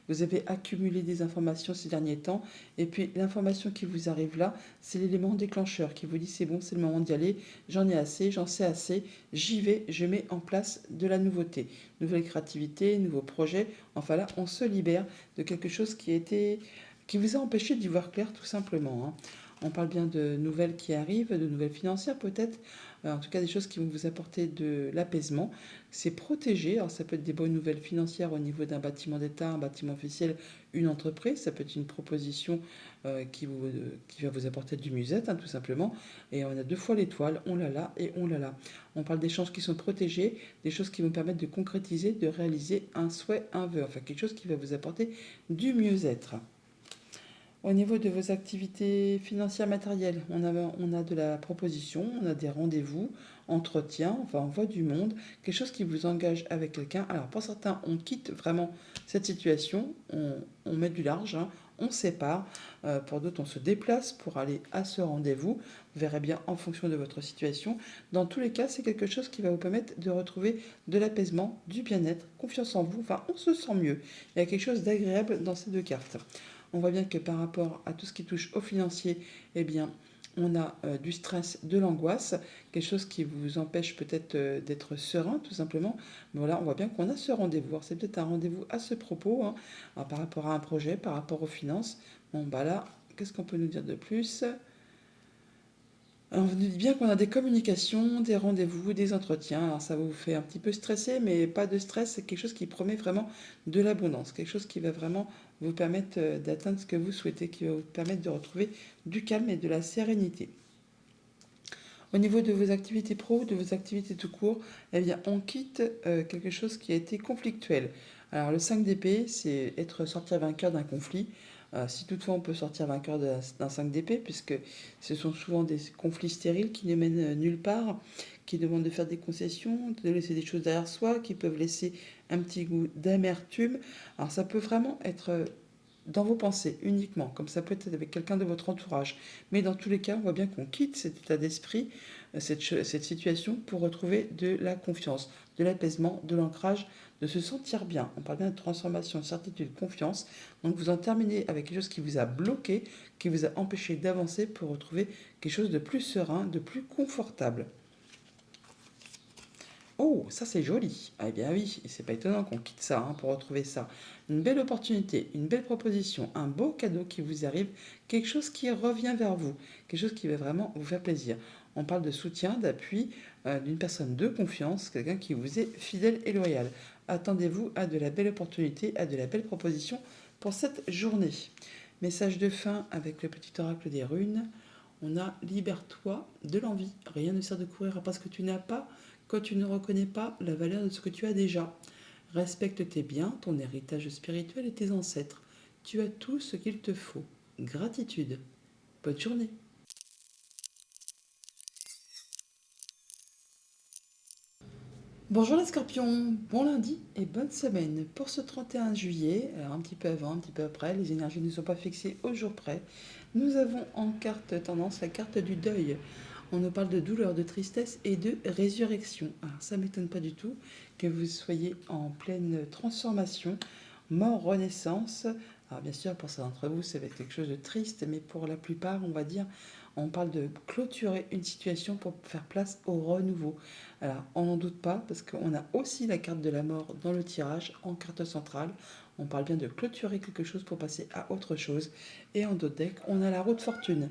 vous avez accumulé des informations ces derniers temps et puis l'information qui vous arrive là, c'est l'élément déclencheur qui vous dit c'est bon, c'est le moment d'y aller, j'en ai assez, j'en sais assez, j'y vais, je mets en place de la nouveauté, nouvelle créativité, nouveaux projets. Enfin là, on se libère de quelque chose qui vous a empêché d'y voir clair tout simplement. On parle bien de nouvelles qui arrivent, de nouvelles financières peut-être, en tout cas des choses qui vont vous apporter de l'apaisement. C'est protégé, alors ça peut être des bonnes nouvelles financières au niveau d'un bâtiment d'État, un bâtiment officiel, une entreprise, ça peut être une proposition qui va vous apporter du mieux-être tout simplement. Et on a deux fois l'étoile, on l'a là et on l'a là. On parle des chances qui sont protégées, des choses qui vont permettre de concrétiser, de réaliser un souhait, un vœu, enfin quelque chose qui va vous apporter du mieux-être. Au niveau de vos activités financières matérielles, on a de la proposition, on a des rendez-vous, entretiens, enfin on voit du monde, quelque chose qui vous engage avec quelqu'un. Alors pour certains, on quitte vraiment cette situation, on met du large, on sépare. Pour d'autres, on se déplace pour aller à ce rendez-vous. Vous verrez bien en fonction de votre situation. Dans tous les cas, c'est quelque chose qui va vous permettre de retrouver de l'apaisement, du bien-être, confiance en vous. Enfin, on se sent mieux. Il y a quelque chose d'agréable dans ces deux cartes. On voit bien que par rapport à tout ce qui touche au financier, eh bien, on a du stress, de l'angoisse, quelque chose qui vous empêche peut-être d'être serein, tout simplement. Mais voilà, on voit bien qu'on a ce rendez-vous. Alors, c'est peut-être un rendez-vous à ce propos, alors, par rapport à un projet, par rapport aux finances. Bon, bah là, qu'est-ce qu'on peut nous dire de plus? Alors, vous nous dites bien qu'on a des communications, des rendez-vous, des entretiens. Alors, ça vous fait un petit peu stresser, mais pas de stress. C'est quelque chose qui promet vraiment de l'abondance, quelque chose qui va vraiment vous permettre d'atteindre ce que vous souhaitez, qui va vous permettre de retrouver du calme et de la sérénité. Au niveau de vos activités pro, de vos activités tout court, eh bien, on quitte quelque chose qui a été conflictuel. Alors, le 5 d'épée, c'est être sortir vainqueur d'un conflit. Si toutefois on peut sortir vainqueur d'un 5 d'épée, puisque ce sont souvent des conflits stériles qui ne mènent nulle part, qui demandent de faire des concessions, de laisser des choses derrière soi, qui peuvent laisser un petit goût d'amertume. Alors ça peut vraiment être dans vos pensées uniquement, comme ça peut être avec quelqu'un de votre entourage. Mais dans tous les cas, on voit bien qu'on quitte cet état d'esprit, cette situation pour retrouver de la confiance, de l'apaisement, de l'ancrage, de se sentir bien. On parle bien de transformation, certitude, confiance. Donc vous en terminez avec quelque chose qui vous a bloqué, qui vous a empêché d'avancer pour retrouver quelque chose de plus serein, de plus confortable. Oh, ça c'est joli. Ah, eh bien oui, et c'est pas étonnant qu'on quitte ça pour retrouver ça. Une belle opportunité, une belle proposition, un beau cadeau qui vous arrive, quelque chose qui revient vers vous, quelque chose qui va vraiment vous faire plaisir. On parle de soutien, d'appui, d'une personne de confiance, quelqu'un qui vous est fidèle et loyal. Attendez-vous à de la belle opportunité, à de la belle proposition pour cette journée. Message de fin avec le petit oracle des runes. On a libère-toi de l'envie. Rien ne sert de courir après ce que tu n'as pas quand tu ne reconnais pas la valeur de ce que tu as déjà. Respecte tes biens, ton héritage spirituel et tes ancêtres. Tu as tout ce qu'il te faut. Gratitude. Bonne journée. Bonjour les scorpions, bon lundi et bonne semaine. Pour ce 31 juillet, alors un petit peu avant, un petit peu après, les énergies ne sont pas fixées au jour près. Nous avons en carte tendance la carte du deuil. On nous parle de douleur, de tristesse et de résurrection. Alors ça ne m'étonne pas du tout que vous soyez en pleine transformation, mort, renaissance. Alors bien sûr, pour certains d'entre vous, ça va être quelque chose de triste, mais pour la plupart, on va dire, on parle de clôturer une situation pour faire place au renouveau. Alors, on n'en doute pas, parce qu'on a aussi la carte de la mort dans le tirage en carte centrale. On parle bien de clôturer quelque chose pour passer à autre chose. Et en d'autres decks, on a la roue de fortune.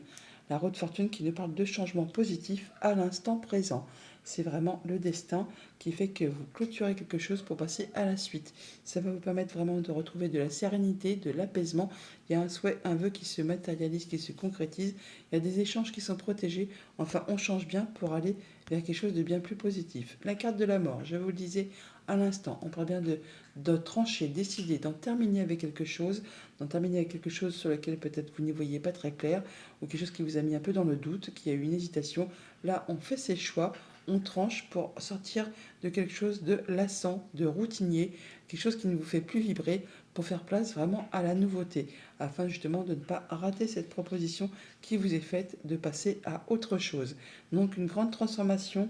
La roue de fortune qui nous parle de changements positifs à l'instant présent. C'est vraiment le destin qui fait que vous clôturez quelque chose pour passer à la suite. Ça va vous permettre vraiment de retrouver de la sérénité, de l'apaisement. Il y a un souhait, un vœu qui se matérialise, qui se concrétise. Il y a des échanges qui sont protégés. Enfin, on change bien pour aller vers quelque chose de bien plus positif. La carte de la mort, je vous le disais à l'instant, on parle bien de trancher, décider, d'en terminer avec quelque chose, d'en terminer avec quelque chose sur lequel peut-être vous n'y voyez pas très clair, ou quelque chose qui vous a mis un peu dans le doute, qui a eu une hésitation. Là, on fait ses choix, on tranche pour sortir de quelque chose de lassant, de routinier, quelque chose qui ne vous fait plus vibrer, pour faire place vraiment à la nouveauté, afin justement de ne pas rater cette proposition qui vous est faite de passer à autre chose. Donc une grande transformation.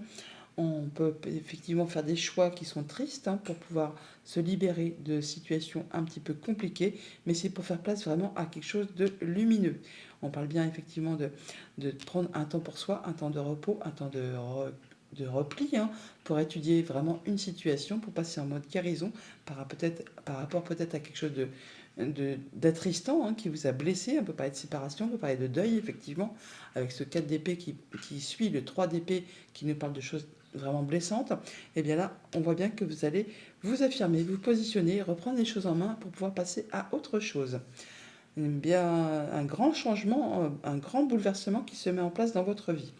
On peut effectivement faire des choix qui sont tristes pour pouvoir se libérer de situations un petit peu compliquées, mais c'est pour faire place vraiment à quelque chose de lumineux. On parle bien effectivement de prendre un temps pour soi, un temps de repos, un temps de repli, pour étudier vraiment une situation, pour passer en mode guérison par rapport peut-être à quelque chose d'attristant qui vous a blessé. On peut parler de séparation, on peut parler de deuil, effectivement, avec ce 4 d'épée qui suit le 3 d'épée qui nous parle de choses vraiment blessantes. Et bien là, on voit bien que vous allez vous affirmer, vous positionner, reprendre les choses en main pour pouvoir passer à autre chose. Bien, un grand changement, un grand bouleversement qui se met en place dans votre vie.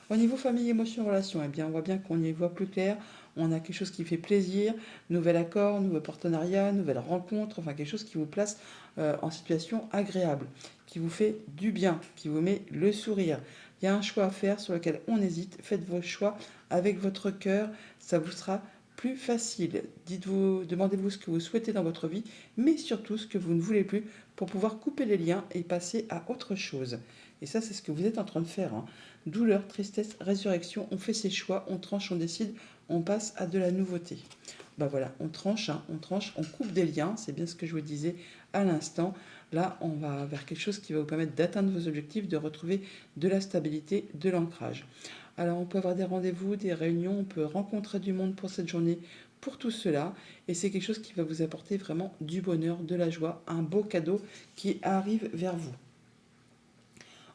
Au niveau famille, émotion, relation, eh bien, on voit bien qu'on y voit plus clair. On a quelque chose qui fait plaisir, nouvel accord, nouveau partenariat, nouvelle rencontre, enfin quelque chose qui vous place en situation agréable, qui vous fait du bien, qui vous met le sourire. Il y a un choix à faire sur lequel on hésite. Faites vos choix avec votre cœur, ça vous sera plus facile. Dites-vous, demandez-vous ce que vous souhaitez dans votre vie, mais surtout ce que vous ne voulez plus pour pouvoir couper les liens et passer à autre chose. Et ça, c'est ce que vous êtes en train de faire. Douleur, tristesse, résurrection, on fait ses choix, on tranche, on décide, on passe à de la nouveauté. Ben voilà, on tranche, on coupe des liens, c'est bien ce que je vous disais à l'instant. Là, on va vers quelque chose qui va vous permettre d'atteindre vos objectifs, de retrouver de la stabilité, de l'ancrage. Alors, on peut avoir des rendez-vous, des réunions, on peut rencontrer du monde pour cette journée, pour tout cela. Et c'est quelque chose qui va vous apporter vraiment du bonheur, de la joie, un beau cadeau qui arrive vers vous.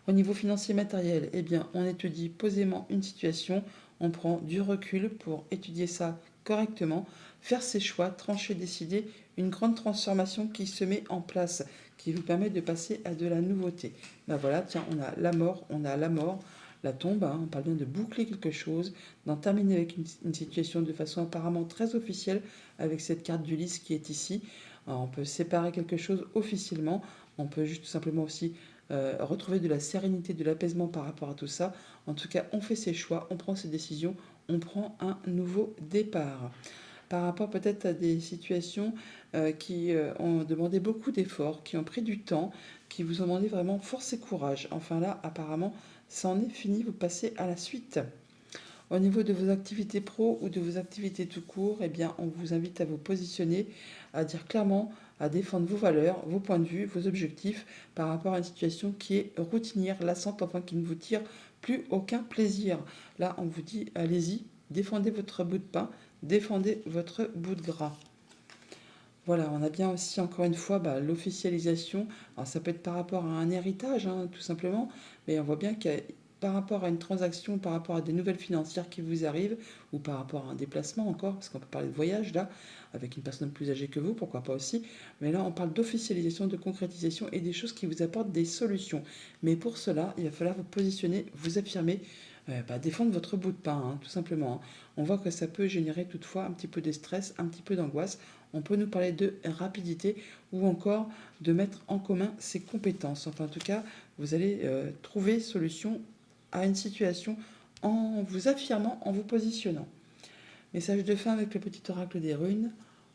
Au niveau financier matériel, eh bien, on étudie posément une situation, on prend du recul pour étudier ça correctement, faire ses choix, trancher, décider, une grande transformation qui se met en place, qui vous permet de passer à de la nouveauté. Ben voilà, tiens, on a la mort, la tombe, on parle bien de boucler quelque chose, d'en terminer avec une situation de façon apparemment très officielle, avec cette carte du lys qui est ici. Alors, on peut séparer quelque chose officiellement, on peut juste tout simplement aussi retrouver de la sérénité, de l'apaisement par rapport à tout ça. En tout cas, on fait ses choix, on prend ses décisions, on prend un nouveau départ. par rapport peut-être à des situations qui ont demandé beaucoup d'efforts, qui ont pris du temps, qui vous ont demandé vraiment force et courage. Enfin là, apparemment, ça en est fini, vous passez à la suite. Au niveau de vos activités pro ou de vos activités tout court, eh bien, on vous invite à vous positionner, à dire clairement, à défendre vos valeurs, vos points de vue, vos objectifs par rapport à une situation qui est routinière, lassante, enfin qui ne vous tire plus aucun plaisir. Là, on vous dit, allez-y, défendez votre bout de pain, défendez votre bout de gras. Voilà, on a bien aussi, encore une fois, l'officialisation. Alors, ça peut être par rapport à un héritage, hein, tout simplement, mais on voit bien que par rapport à une transaction, par rapport à des nouvelles financières qui vous arrivent, ou par rapport à un déplacement encore, parce qu'on peut parler de voyage là, avec une personne plus âgée que vous, pourquoi pas aussi. Mais là, on parle d'officialisation, de concrétisation et des choses qui vous apportent des solutions. Mais pour cela, il va falloir vous positionner, vous affirmer, défendre votre bout de pain, hein, tout simplement, hein. On voit que ça peut générer toutefois un petit peu de stress, un petit peu d'angoisse. On peut nous parler de rapidité ou encore de mettre en commun ses compétences. Enfin, en tout cas, vous allez trouver solution à une situation en vous affirmant, en vous positionnant. Message de fin avec le petit oracle des runes.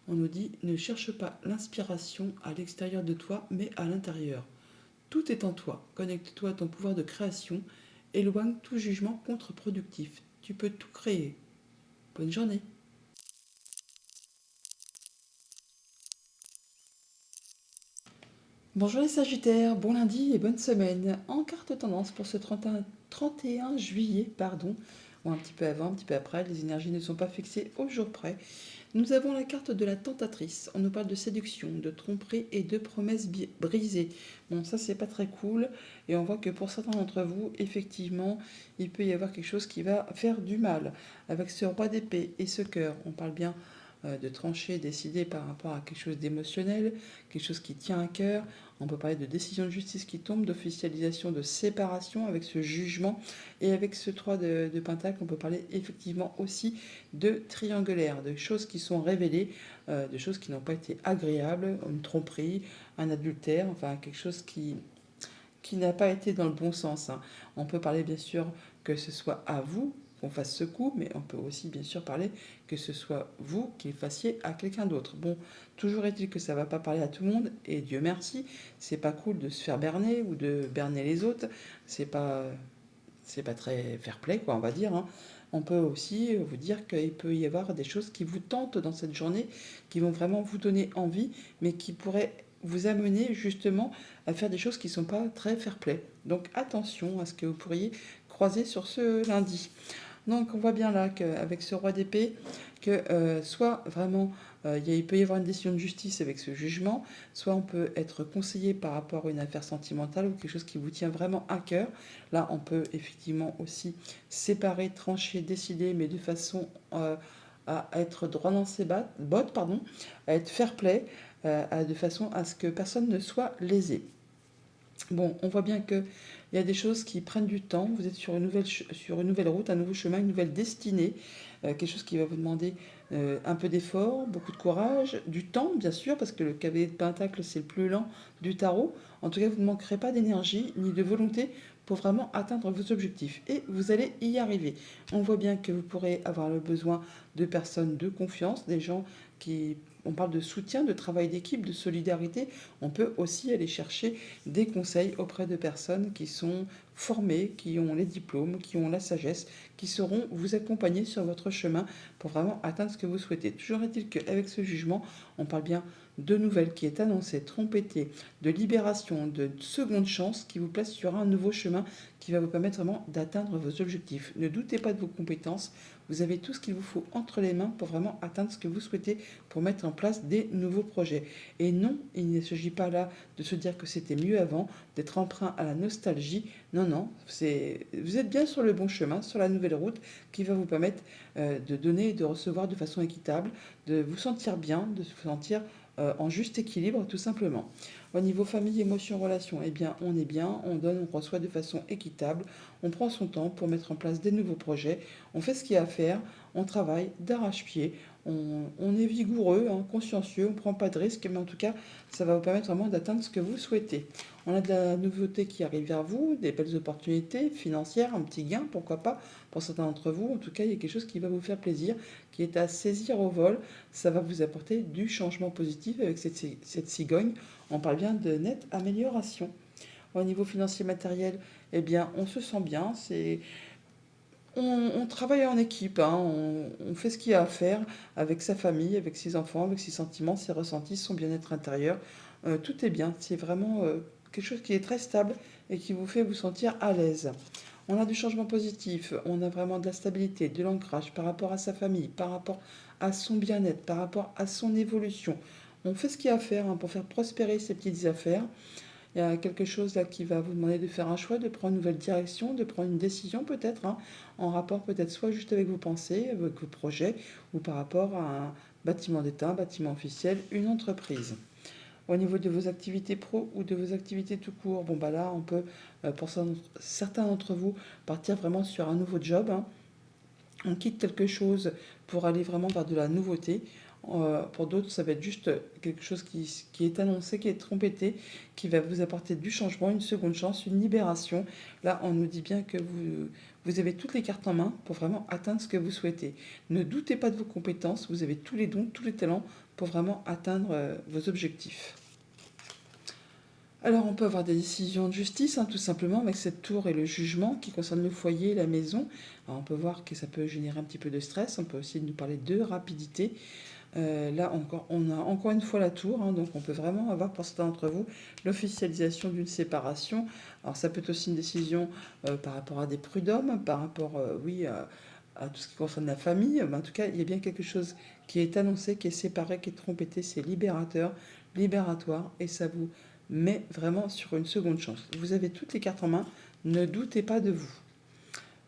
On nous dit ne cherche pas l'inspiration à l'extérieur de toi, mais à l'intérieur. Tout est en toi. Connecte-toi à ton pouvoir de création. Éloigne tout jugement contre-productif. Tu peux tout créer. Bonne journée. Bonjour les Sagittaires, bon lundi et bonne semaine. En carte tendance pour ce 31 juillet, pardon, ou un petit peu avant, un petit peu après, les énergies ne sont pas fixées au jour près. Nous avons la carte de la tentatrice. On nous parle de séduction, de tromperie et de promesses brisées. Bon, ça c'est pas très cool. Et on voit que pour certains d'entre vous, effectivement, il peut y avoir quelque chose qui va faire du mal. Avec ce roi d'épée et ce cœur, on parle bien de trancher, décider par rapport à quelque chose d'émotionnel, quelque chose qui tient à cœur. On peut parler de décision de justice qui tombe, d'officialisation, de séparation avec ce jugement. Et avec ce 3 de Pentacle, on peut parler effectivement aussi de triangulaire, de choses qui sont révélées, de choses qui n'ont pas été agréables, une tromperie, un adultère, enfin quelque chose qui n'a pas été dans le bon sens, hein. On peut parler bien sûr que ce soit à vous qu'on fasse ce coup, mais on peut aussi bien sûr parler que ce soit vous qui le fassiez à quelqu'un d'autre. Bon, toujours est-il que ça ne va pas parler à tout le monde, et Dieu merci, c'est pas cool de se faire berner ou de berner les autres, c'est pas très fair-play, quoi, on va dire, hein. On peut aussi vous dire qu'il peut y avoir des choses qui vous tentent dans cette journée, qui vont vraiment vous donner envie, mais qui pourraient vous amener justement à faire des choses qui ne sont pas très fair-play. Donc attention à ce que vous pourriez croiser sur ce lundi. Donc on voit bien là qu'avec ce roi d'épée, que soit vraiment il peut y avoir une décision de justice avec ce jugement, soit on peut être conseillé par rapport à une affaire sentimentale ou quelque chose qui vous tient vraiment à cœur. Là on peut effectivement aussi séparer, trancher, décider, mais de façon à être droit dans ses bottes, pardon, à être fair play, de façon à ce que personne ne soit lésé. Bon, on voit bien qu'il y a des choses qui prennent du temps. Vous êtes sur sur une nouvelle route, un nouveau chemin, une nouvelle destinée. Quelque chose qui va vous demander un peu d'effort, beaucoup de courage, du temps, bien sûr, parce que le cavalier de Pentacle, c'est le plus lent du tarot. En tout cas, vous ne manquerez pas d'énergie ni de volonté pour vraiment atteindre vos objectifs. Et vous allez y arriver. On voit bien que vous pourrez avoir le besoin de personnes de confiance, des gens qui... On parle de soutien, de travail d'équipe, de solidarité. On peut aussi aller chercher des conseils auprès de personnes qui sont formées, qui ont les diplômes, qui ont la sagesse, qui sauront vous accompagner sur votre chemin pour vraiment atteindre ce que vous souhaitez. Toujours est-il qu'avec ce jugement, on parle bien de nouvelles qui est annoncée, trompetée, de libération, de seconde chance qui vous place sur un nouveau chemin qui va vous permettre vraiment d'atteindre vos objectifs. Ne doutez pas de vos compétences, vous avez tout ce qu'il vous faut entre les mains pour vraiment atteindre ce que vous souhaitez, pour mettre en place des nouveaux projets. Et non, il ne s'agit pas là de se dire que c'était mieux avant, d'être emprunt à la nostalgie. Non, non, vous êtes bien sur le bon chemin, sur la nouvelle route qui va vous permettre de donner et de recevoir de façon équitable, de vous sentir bien, de vous sentir en juste équilibre tout simplement. Au niveau famille, émotion, relation, eh bien on est bien, on donne, on reçoit de façon équitable, on prend son temps pour mettre en place des nouveaux projets, on fait ce qu'il y a à faire, on travaille d'arrache-pied, on est vigoureux, hein, consciencieux, on ne prend pas de risques, mais en tout cas, ça va vous permettre vraiment d'atteindre ce que vous souhaitez. On a de la nouveauté qui arrive vers vous, des belles opportunités financières, un petit gain, pourquoi pas, pour certains d'entre vous. En tout cas, il y a quelque chose qui va vous faire plaisir, qui est à saisir au vol. Ça va vous apporter du changement positif avec cette cigogne. On parle bien de nette amélioration. Au niveau financier matériel, eh bien, on se sent bien. On travaille en équipe, hein, on fait ce qu'il y a à faire avec sa famille, avec ses enfants, avec ses sentiments, ses ressentis, son bien-être intérieur. Tout est bien. C'est vraiment quelque chose qui est très stable et qui vous fait vous sentir à l'aise. On a du changement positif, on a vraiment de la stabilité, de l'ancrage par rapport à sa famille, par rapport à son bien-être, par rapport à son évolution. On fait ce qu'il y a à faire, hein, pour faire prospérer ces petites affaires. Il y a quelque chose là qui va vous demander de faire un choix, de prendre une nouvelle direction, de prendre une décision peut-être, hein, en rapport peut-être soit juste avec vos pensées, avec vos projets, ou par rapport à un bâtiment d'État, un bâtiment officiel, une entreprise. Au niveau de vos activités pro ou de vos activités tout court, bon bah là on peut, pour certains d'entre vous, partir vraiment sur un nouveau job, hein. On quitte quelque chose pour aller vraiment vers de la nouveauté. Pour d'autres, ça va être juste quelque chose qui est annoncé, qui est trompetté, qui va vous apporter du changement, une seconde chance, une libération. Là, on nous dit bien que vous avez toutes les cartes en main pour vraiment atteindre ce que vous souhaitez. Ne doutez pas de vos compétences, vous avez tous les dons, tous les talents pour vraiment atteindre vos objectifs. Alors, on peut avoir des décisions de justice, hein, tout simplement, avec cette tour et le jugement qui concerne le foyer et la maison. Alors, on peut voir que ça peut générer un petit peu de stress. On peut aussi nous parler de rapidité. Là encore, on a encore une fois la tour, hein, donc on peut vraiment avoir pour certains d'entre vous l'officialisation d'une séparation. Alors, ça peut être aussi une décision par rapport à des prud'hommes, par rapport, oui, à tout ce qui concerne la famille. Mais en tout cas, il y a bien quelque chose qui est annoncé, qui est séparé, qui est trompetté. C'est libérateur, libératoire, et ça vous met vraiment sur une seconde chance. Vous avez toutes les cartes en main, ne doutez pas de vous.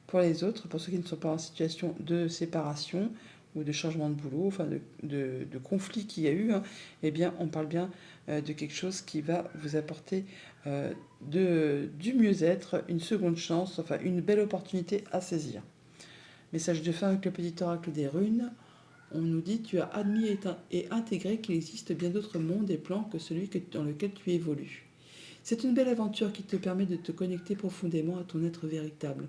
Pour les autres, pour ceux qui ne sont pas en situation de séparation ou de changement de boulot, enfin de conflit qu'il y a eu, hein, eh bien, on parle bien de quelque chose qui va vous apporter du mieux-être, une seconde chance, enfin une belle opportunité à saisir. Message de fin avec le petit oracle des runes. On nous dit: tu as admis et intégré qu'il existe bien d'autres mondes et plans que celui dans lequel tu évolues. C'est une belle aventure qui te permet de te connecter profondément à ton être véritable.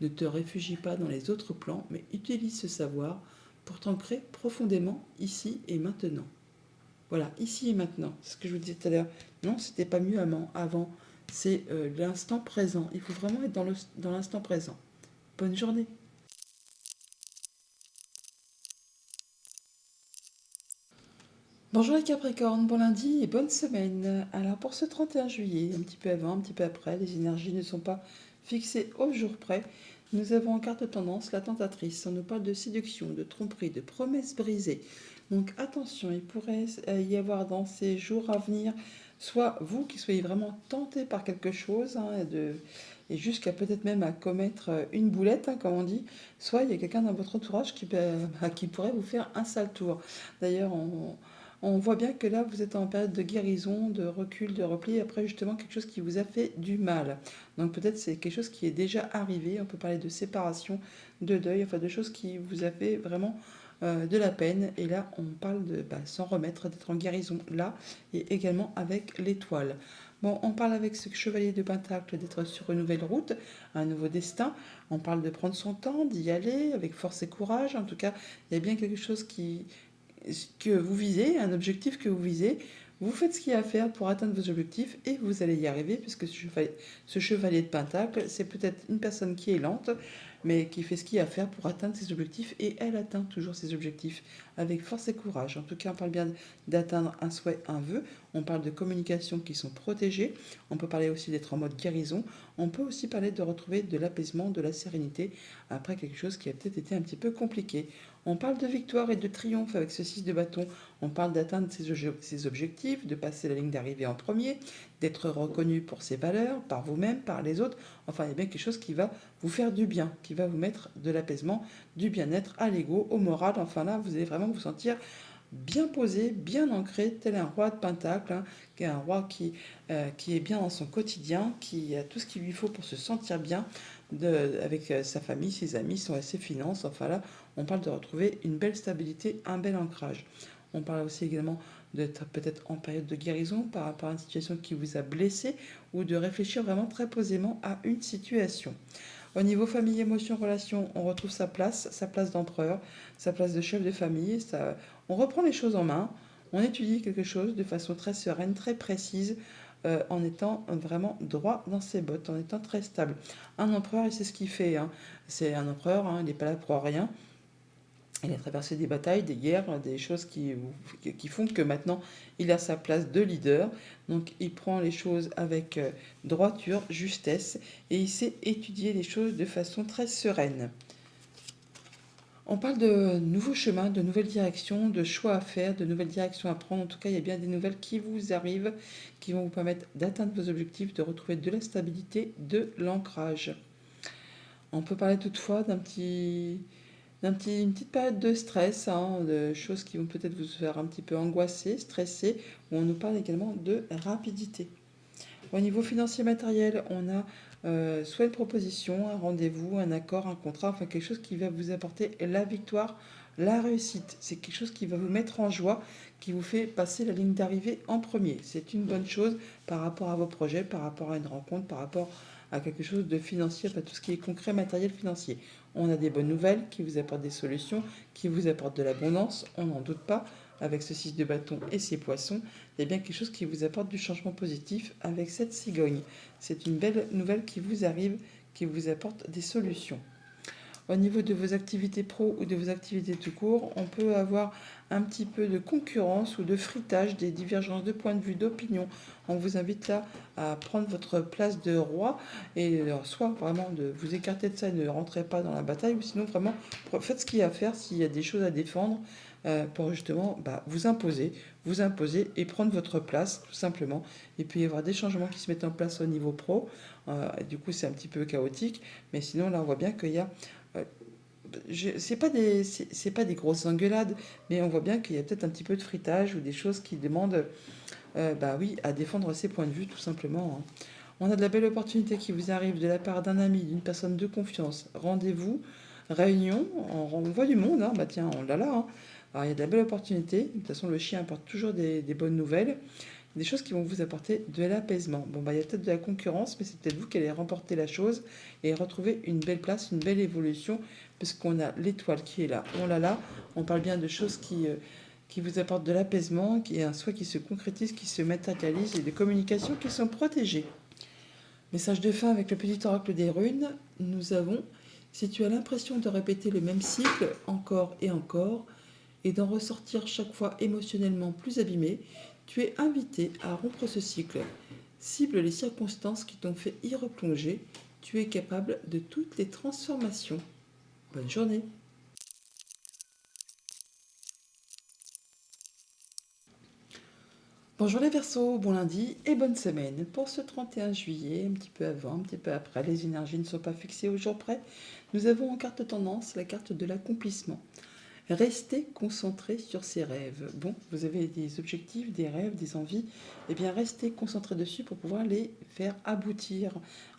Ne te réfugie pas dans les autres plans, mais utilise ce savoir pour t'ancrer profondément ici et maintenant. Voilà, ici et maintenant. C'est ce que je vous disais tout à l'heure. Non, c'était pas mieux avant. C'est l'instant présent. Il faut vraiment être dans l'instant présent. Bonne journée. Bonjour les Capricornes, bon lundi et bonne semaine. Alors pour ce 31 juillet, un petit peu avant, un petit peu après, les énergies ne sont pas fixées au jour près. Nous avons en carte tendance la tentatrice. On nous parle de séduction, de tromperie, de promesses brisées. Donc attention, il pourrait y avoir dans ces jours à venir, soit vous qui soyez vraiment tenté par quelque chose, hein, et jusqu'à peut-être même à commettre une boulette, hein, comme on dit, soit il y a quelqu'un dans votre entourage qui pourrait vous faire un sale tour. D'ailleurs, on voit bien que là, vous êtes en période de guérison, de recul, de repli, après justement quelque chose qui vous a fait du mal. Donc peut-être c'est quelque chose qui est déjà arrivé, on peut parler de séparation, de deuil, enfin de choses qui vous a fait vraiment de la peine. Et là, on parle de s'en remettre, d'être en guérison là, et également avec l'étoile. Bon, on parle avec ce chevalier de Pentacle d'être sur une nouvelle route, un nouveau destin. On parle de prendre son temps, d'y aller avec force et courage. En tout cas, il y a bien quelque chose que vous visez, un objectif que vous visez, vous faites ce qu'il y a à faire pour atteindre vos objectifs et vous allez y arriver, puisque ce chevalier de Pentacle, c'est peut-être une personne qui est lente, mais qui fait ce qu'il y a à faire pour atteindre ses objectifs, et elle atteint toujours ses objectifs avec force et courage. En tout cas, on parle bien d'atteindre un souhait, un vœu, on parle de communications qui sont protégées, on peut parler aussi d'être en mode guérison, on peut aussi parler de retrouver de l'apaisement, de la sérénité, après quelque chose qui a peut-être été un petit peu compliqué. On parle de victoire et de triomphe avec ce 6 de bâton. On parle d'atteindre ses objectifs, de passer la ligne d'arrivée en premier, d'être reconnu pour ses valeurs, par vous-même, par les autres. Enfin, il y a bien quelque chose qui va vous faire du bien, qui va vous mettre de l'apaisement, du bien-être à l'ego, au moral. Enfin là, vous allez vraiment vous sentir bien posé, bien ancré, tel un roi de Pentacle, hein, qui est un roi qui est bien dans son quotidien, qui a tout ce qu'il lui faut pour se sentir bien avec sa famille, ses amis, ses finances. Enfin là, on parle de retrouver une belle stabilité, un bel ancrage. On parle aussi également d'être peut-être en période de guérison par rapport à une situation qui vous a blessé ou de réfléchir vraiment très posément à une situation. Au niveau famille, émotion, relation, on retrouve sa place d'empereur, sa place de chef de famille. On reprend les choses en main, on étudie quelque chose de façon très sereine, très précise, en étant vraiment droit dans ses bottes, en étant très stable. Un empereur, il sait ce qu'il fait, hein. C'est un empereur, hein, il n'est pas là pour rien. Il a traversé des batailles, des guerres, des choses qui font que maintenant il a sa place de leader. Donc il prend les choses avec droiture, justesse et il sait étudier les choses de façon très sereine. On parle de nouveaux chemins, de nouvelles directions, de choix à faire, de nouvelles directions à prendre. En tout cas, il y a bien des nouvelles qui vous arrivent, qui vont vous permettre d'atteindre vos objectifs, de retrouver de la stabilité, de l'ancrage. On peut parler toutefois une petite période de stress, hein, de choses qui vont peut-être vous faire un petit peu angoisser, stresser, où on nous parle également de rapidité. Au niveau financier matériel, on a soit une proposition, un rendez-vous, un accord, un contrat, enfin quelque chose qui va vous apporter la victoire, la réussite. C'est quelque chose qui va vous mettre en joie, qui vous fait passer la ligne d'arrivée en premier. C'est une bonne chose par rapport à vos projets, par rapport à une rencontre, par rapport à quelque chose de financier, pas tout ce qui est concret, matériel, financier. On a des bonnes nouvelles qui vous apportent des solutions, qui vous apportent de l'abondance, on n'en doute pas. Avec ce 6 de bâton et ces poissons, il y a bien quelque chose qui vous apporte du changement positif avec cette cigogne. C'est une belle nouvelle qui vous arrive, qui vous apporte des solutions. Au niveau de vos activités pro ou de vos activités tout court, on peut avoir un petit peu de concurrence ou de fritage, des divergences de points de vue, d'opinion. On vous invite là à prendre votre place de roi et soit vraiment de vous écarter de ça et ne rentrez pas dans la bataille, ou sinon vraiment faites ce qu'il y a à faire s'il y a des choses à défendre pour justement vous imposer et prendre votre place tout simplement. Et puis il y avoir des changements qui se mettent en place au niveau pro. Du coup c'est un petit peu chaotique, mais sinon là on voit bien qu'il y a c'est pas des grosses engueulades, mais on voit bien qu'il y a peut-être un petit peu de fritage ou des choses qui demandent, bah oui, à défendre ses points de vue tout simplement, hein. On a de la belle opportunité qui vous arrive de la part d'un ami, d'une personne de confiance. Rendez-vous, réunion, on voit du monde, hein, bah tiens, on l'a là, hein. Alors il y a de la belle opportunité. De toute façon, le chien apporte toujours des bonnes nouvelles, des choses qui vont vous apporter de l'apaisement. Bon, bah, il y a peut-être de la concurrence, mais c'est peut-être vous qui allez remporter la chose et retrouver une belle place, une belle évolution, puisqu'on a l'étoile qui est là. On l'a là, on parle bien de choses qui vous apportent de l'apaisement, qui est un souhait qui se concrétise, qui se matérialise, et des communications qui sont protégées. Message de fin avec le petit oracle des runes. Nous avons, si tu as l'impression de répéter le même cycle encore et encore, et d'en ressortir chaque fois émotionnellement plus abîmé, tu es invité à rompre ce cycle. Cible les circonstances qui t'ont fait y replonger. Tu es capable de toutes les transformations. Bonne journée. Bonjour les Verseaux, bon lundi et bonne semaine. Pour ce 31 juillet, un petit peu avant, un petit peu après, les énergies ne sont pas fixées au jour près. Nous avons en carte tendance la carte de l'accomplissement. Restez concentré sur ses rêves. Bon, vous avez des objectifs, des rêves, des envies. Eh bien, restez concentré dessus pour pouvoir les faire aboutir.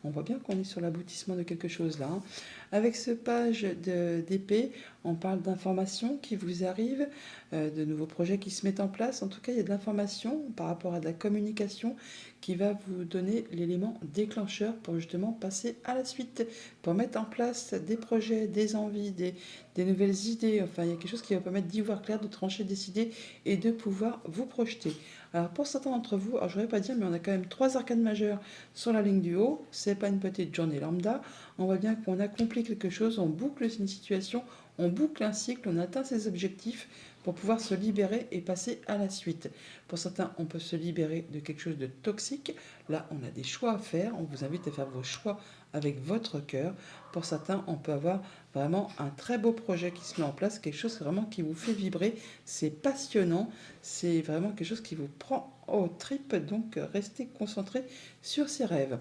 On voit bien qu'on est sur l'aboutissement de quelque chose là, hein. Avec ce page d'épée, on parle d'informations qui vous arrivent, de nouveaux projets qui se mettent en place. En tout cas, il y a de l'information par rapport à de la communication qui va vous donner l'élément déclencheur pour justement passer à la suite, pour mettre en place des projets, des envies, des nouvelles idées. Enfin, il y a quelque chose qui va permettre d'y voir clair, de trancher, décider et de pouvoir vous projeter. Alors, pour certains d'entre vous, alors je ne voudrais pas dire, mais on a quand même 3 arcanes majeures sur la ligne du haut. C'est pas une petite journée lambda. On voit bien qu'on accomplit quelque chose, on boucle une situation, on boucle un cycle, on atteint ses objectifs pour pouvoir se libérer et passer à la suite. Pour certains, on peut se libérer de quelque chose de toxique. Là, on a des choix à faire. On vous invite à faire vos choix avec votre cœur. Pour certains, on peut avoir vraiment un très beau projet qui se met en place, quelque chose vraiment qui vous fait vibrer. C'est passionnant, c'est vraiment quelque chose qui vous prend aux tripes, donc restez concentré sur ces rêves.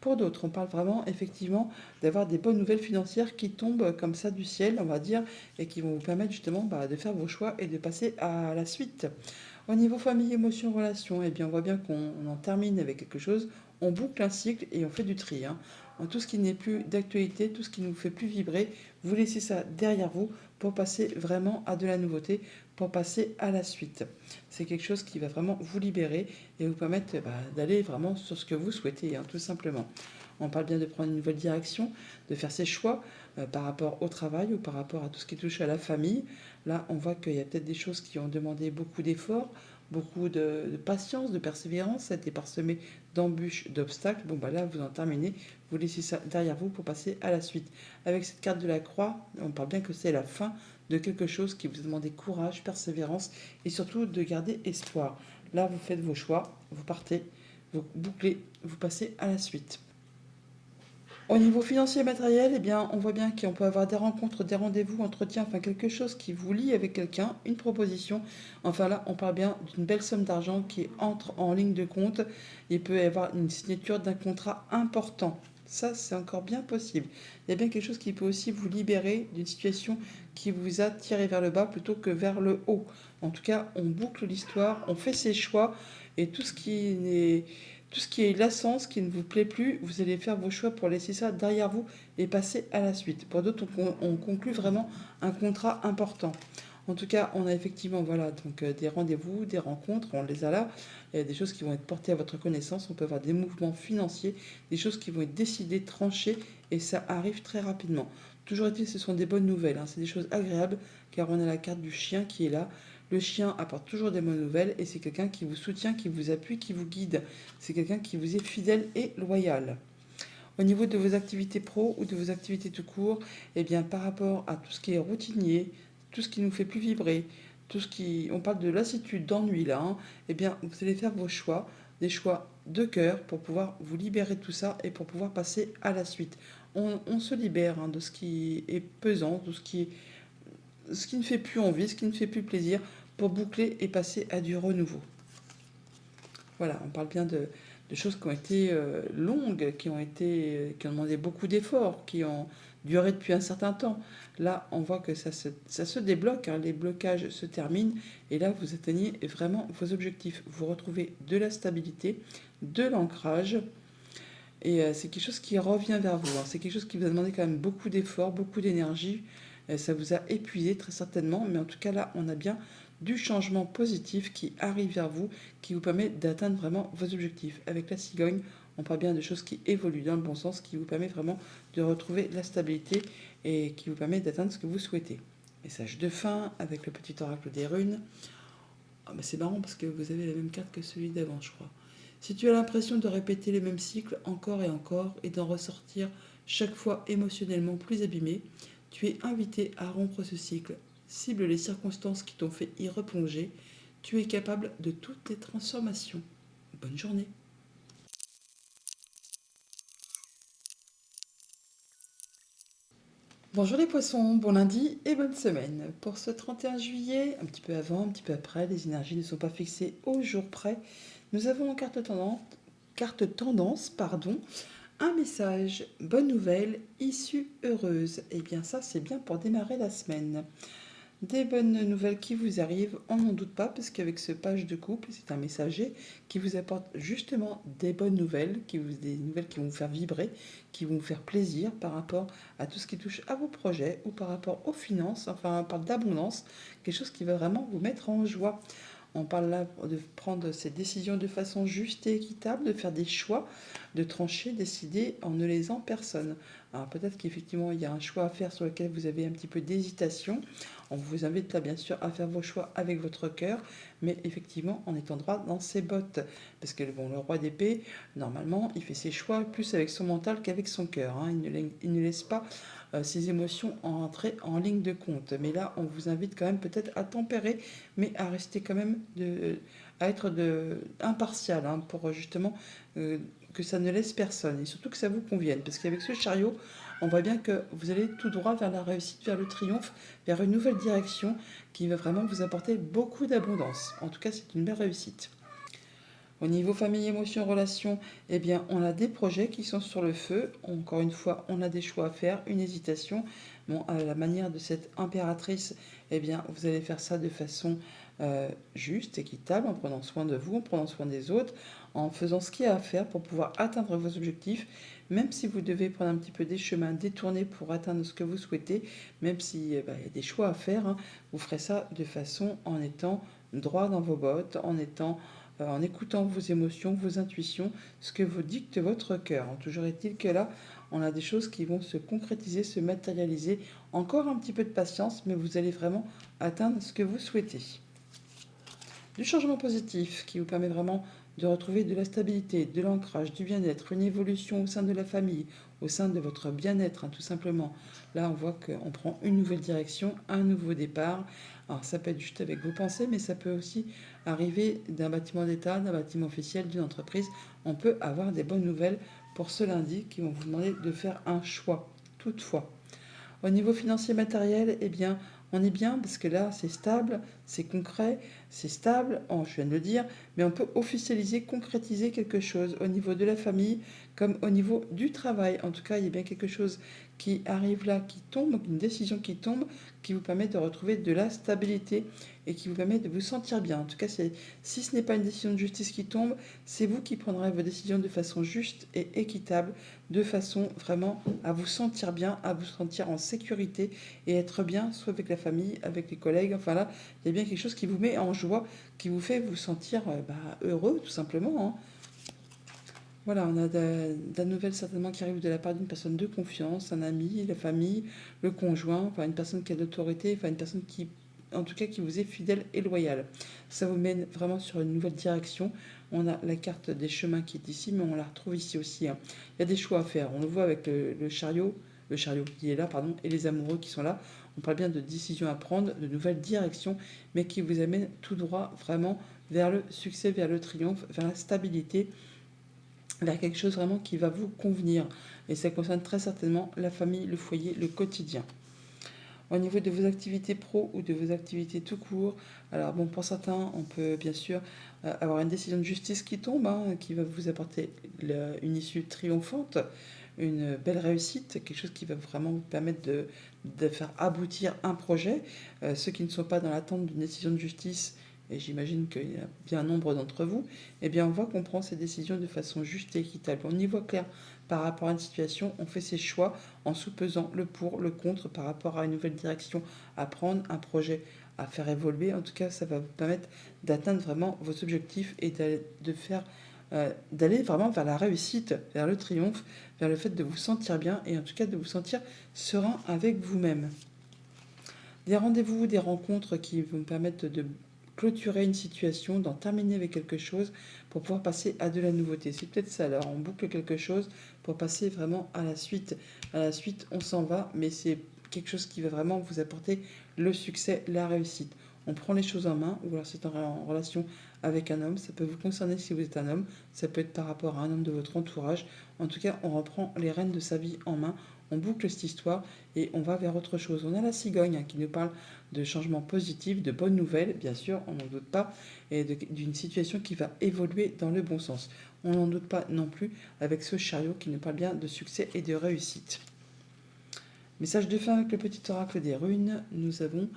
Pour d'autres, on parle vraiment effectivement d'avoir des bonnes nouvelles financières qui tombent comme ça du ciel, on va dire, et qui vont vous permettre justement de faire vos choix et de passer à la suite. Au niveau famille, émotions, relations, eh bien, on voit bien qu'on en termine avec quelque chose, on boucle un cycle et on fait du tri, hein. Tout ce qui n'est plus d'actualité, tout ce qui ne vous fait plus vibrer, vous laissez ça derrière vous pour passer vraiment à de la nouveauté, pour passer à la suite. C'est quelque chose qui va vraiment vous libérer et vous permettre d'aller vraiment sur ce que vous souhaitez, hein, tout simplement. On parle bien de prendre une nouvelle direction, de faire ses choix par rapport au travail ou par rapport à tout ce qui touche à la famille. Là, on voit qu'il y a peut-être des choses qui ont demandé beaucoup d'efforts, beaucoup de patience, de persévérance. Ça a été parsemé d'embûches, d'obstacles. Bon, là, vous en terminez. Vous laissez ça derrière vous pour passer à la suite. Avec cette carte de la croix, on parle bien que c'est la fin de quelque chose qui vous a demandé courage, persévérance et surtout de garder espoir. Là, vous faites vos choix, vous partez, vous bouclez, vous passez à la suite. Au niveau financier et matériel, eh bien, on voit bien qu'on peut avoir des rencontres, des rendez-vous, entretiens, enfin quelque chose qui vous lie avec quelqu'un, une proposition. Enfin là, on parle bien d'une belle somme d'argent qui entre en ligne de compte. Il peut y avoir une signature d'un contrat important. Ça, c'est encore bien possible. Il y a bien quelque chose qui peut aussi vous libérer d'une situation qui vous a tiré vers le bas plutôt que vers le haut. En tout cas, on boucle l'histoire, on fait ses choix et tout ce qui est lassant, ce qui ne vous plaît plus, vous allez faire vos choix pour laisser ça derrière vous et passer à la suite. Pour d'autres, on conclut vraiment un contrat important. En tout cas, on a effectivement donc des rendez-vous, des rencontres, on les a là. Il y a des choses qui vont être portées à votre connaissance. On peut avoir des mouvements financiers, des choses qui vont être décidées, tranchées, et ça arrive très rapidement. Toujours est-il, ce sont des bonnes nouvelles, hein. C'est des choses agréables, car on a la carte du chien qui est là. Le chien apporte toujours des bonnes nouvelles et c'est quelqu'un qui vous soutient, qui vous appuie, qui vous guide. C'est quelqu'un qui vous est fidèle et loyal. Au niveau de vos activités pro ou de vos activités tout court, eh bien, par rapport à tout ce qui est routinier, tout ce qui nous fait plus vibrer, tout ce qui, on parle de lassitude, d'ennui là, hein, eh bien, vous allez faire vos choix, des choix de cœur pour pouvoir vous libérer de tout ça et pour pouvoir passer à la suite. On se libère, hein, de ce qui est pesant, de ce qui ne fait plus envie, ce qui ne fait plus plaisir, pour boucler et passer à du renouveau. Voilà, on parle bien de choses qui ont été longues, qui ont demandé beaucoup d'efforts, qui ont duré depuis un certain temps. Là, on voit que ça se débloque, hein, les blocages se terminent, et là, vous atteignez vraiment vos objectifs. Vous retrouvez de la stabilité, de l'ancrage, et c'est quelque chose qui revient vers vous, hein. C'est quelque chose qui vous a demandé quand même beaucoup d'efforts, beaucoup d'énergie. Ça vous a épuisé très certainement, mais en tout cas là, on a bien du changement positif qui arrive vers vous, qui vous permet d'atteindre vraiment vos objectifs. Avec la cigogne, on parle bien de choses qui évoluent dans le bon sens, qui vous permet vraiment de retrouver la stabilité et qui vous permet d'atteindre ce que vous souhaitez. Message de fin avec le petit oracle des runes. Ah, mais c'est marrant parce que vous avez la même carte que celui d'avant, je crois. Si tu as l'impression de répéter les mêmes cycles encore et d'en ressortir chaque fois émotionnellement plus abîmé, tu es invité à rompre ce cycle. Cible les circonstances qui t'ont fait y replonger. Tu es capable de toutes tes transformations. Bonne journée. Bonjour les poissons, bon lundi et bonne semaine. Pour ce 31 juillet, un petit peu avant, un petit peu après, les énergies ne sont pas fixées au jour près. Nous avons en carte tendance, un message, bonne nouvelle, issue heureuse. Et bien ça, c'est bien pour démarrer la semaine. Des bonnes nouvelles qui vous arrivent, on n'en doute pas, parce qu'avec ce page de couple, c'est un messager qui vous apporte justement des bonnes nouvelles, des nouvelles qui vont vous faire vibrer, qui vont vous faire plaisir par rapport à tout ce qui touche à vos projets ou par rapport aux finances, enfin on parle d'abondance, quelque chose qui va vraiment vous mettre en joie. On parle là de prendre ces décisions de façon juste et équitable, de faire des choix, de trancher, décider en ne lésant personne. Alors peut-être qu'effectivement il y a un choix à faire sur lequel vous avez un petit peu d'hésitation. On vous invite là bien sûr à faire vos choix avec votre cœur, mais effectivement en étant droit dans ses bottes. Parce que bon, le roi d'épée, normalement, il fait ses choix plus avec son mental qu'avec son cœur, hein. Il ne laisse pas ses émotions entrer en ligne de compte. Mais là, on vous invite quand même peut-être à tempérer, mais à rester quand même à être impartial, hein, pour justement que ça ne laisse personne et surtout que ça vous convienne. Parce qu'avec ce chariot, on voit bien que vous allez tout droit vers la réussite, vers le triomphe, vers une nouvelle direction qui va vraiment vous apporter beaucoup d'abondance. En tout cas, c'est une belle réussite. Au niveau famille, émotions, relations, eh bien, on a des projets qui sont sur le feu. Encore une fois, on a des choix à faire, une hésitation. Bon, à la manière de cette impératrice, eh bien, vous allez faire ça de façon juste, équitable, en prenant soin de vous, en prenant soin des autres, en faisant ce qu'il y a à faire pour pouvoir atteindre vos objectifs, même si vous devez prendre un petit peu des chemins détournés pour atteindre ce que vous souhaitez, même s'il y a des choix à faire, hein, vous ferez ça de façon en étant droit dans vos bottes, en écoutant vos émotions, vos intuitions, ce que vous dicte votre cœur. Toujours est-il que là, on a des choses qui vont se concrétiser, se matérialiser. Encore un petit peu de patience, mais vous allez vraiment atteindre ce que vous souhaitez. Du changement positif qui vous permet vraiment de retrouver de la stabilité, de l'ancrage, du bien-être, une évolution au sein de la famille, au sein de votre bien-être, hein, tout simplement. Là, on voit qu'on prend une nouvelle direction, un nouveau départ. Alors, ça peut être juste avec vos pensées, mais ça peut aussi arriver d'un bâtiment d'État, d'un bâtiment officiel, d'une entreprise. On peut avoir des bonnes nouvelles pour ce lundi qui vont vous demander de faire un choix, toutefois. Au niveau financier matériel, eh bien, on est bien parce que là, c'est stable, c'est concret, c'est stable, je viens de le dire, mais on peut officialiser, concrétiser quelque chose au niveau de la famille comme au niveau du travail. En tout cas, il y a bien quelque chose qui arrive là, qui tombe, une décision qui tombe, qui vous permet de retrouver de la stabilité et qui vous permet de vous sentir bien. En tout cas, si ce n'est pas une décision de justice qui tombe, c'est vous qui prendrez vos décisions de façon juste et équitable, de façon vraiment à vous sentir bien, à vous sentir en sécurité et être bien, soit avec la famille, avec les collègues. Enfin là, il y a bien quelque chose qui vous met en joie, qui vous fait vous sentir heureux, tout simplement, hein. Voilà, on a de la nouvelle certainement qui arrive de la part d'une personne de confiance, un ami, la famille, le conjoint, enfin une personne qui a de l'autorité, enfin une personne qui, en tout cas, qui vous est fidèle et loyale. Ça vous mène vraiment sur une nouvelle direction. On a la carte des chemins qui est ici, mais on la retrouve ici aussi, hein. Il y a des choix à faire. On le voit avec le chariot qui est là, pardon, et les amoureux qui sont là. On parle bien de décisions à prendre, de nouvelles directions, mais qui vous amènent tout droit vraiment vers le succès, vers le triomphe, vers la stabilité, vers quelque chose vraiment qui va vous convenir. Et ça concerne très certainement la famille, le foyer, le quotidien. Au niveau de vos activités pro ou de vos activités tout court, alors bon, pour certains, on peut bien sûr avoir une décision de justice qui tombe, hein, qui va vous apporter une issue triomphante, une belle réussite, quelque chose qui va vraiment vous permettre de faire aboutir un projet. Ceux qui ne sont pas dans l'attente d'une décision de justice, et j'imagine qu'il y a bien un nombre d'entre vous, eh bien on voit qu'on prend ces décisions de façon juste et équitable. On y voit clair par rapport à une situation, on fait ses choix en sous-pesant le pour, le contre par rapport à une nouvelle direction à prendre, un projet à faire évoluer. En tout cas, ça va vous permettre d'atteindre vraiment vos objectifs et d'aller vraiment vers la réussite, vers le triomphe, vers le fait de vous sentir bien et en tout cas de vous sentir serein avec vous-même. Des rendez-vous, des rencontres qui vont me permettre de clôturer une situation, d'en terminer avec quelque chose pour pouvoir passer à de la nouveauté. C'est peut-être ça, alors on boucle quelque chose pour passer vraiment à la suite. À la suite, on s'en va, mais c'est quelque chose qui va vraiment vous apporter le succès, la réussite. On prend les choses en main, ou alors c'est en relation avec un homme, ça peut vous concerner si vous êtes un homme, ça peut être par rapport à un homme de votre entourage. En tout cas, on reprend les rênes de sa vie en main, on boucle cette histoire et on va vers autre chose. On a la cigogne, hein, qui nous parle de changements positifs, de bonnes nouvelles, bien sûr, on n'en doute pas, et d'une situation qui va évoluer dans le bon sens. On n'en doute pas non plus avec ce chariot qui nous parle bien de succès et de réussite. Message de fin avec le petit oracle des runes, nous avons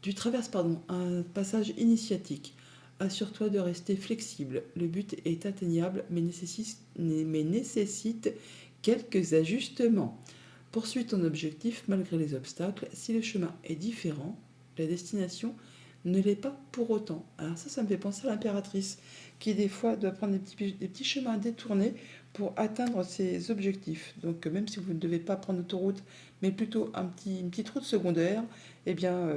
tu traverses un passage initiatique. Assure-toi de rester flexible. Le but est atteignable mais nécessite quelques ajustements. Poursuis ton objectif malgré les obstacles. Si le chemin est différent, la destination ne l'est pas pour autant. Alors ça me fait penser à l'impératrice qui des fois doit prendre des petits chemins détournés pour atteindre ses objectifs. Donc même si vous ne devez pas prendre l'autoroute, mais plutôt une petite route secondaire, eh bien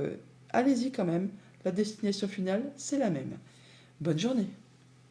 allez-y quand même. La destination finale, c'est la même. Bonne journée.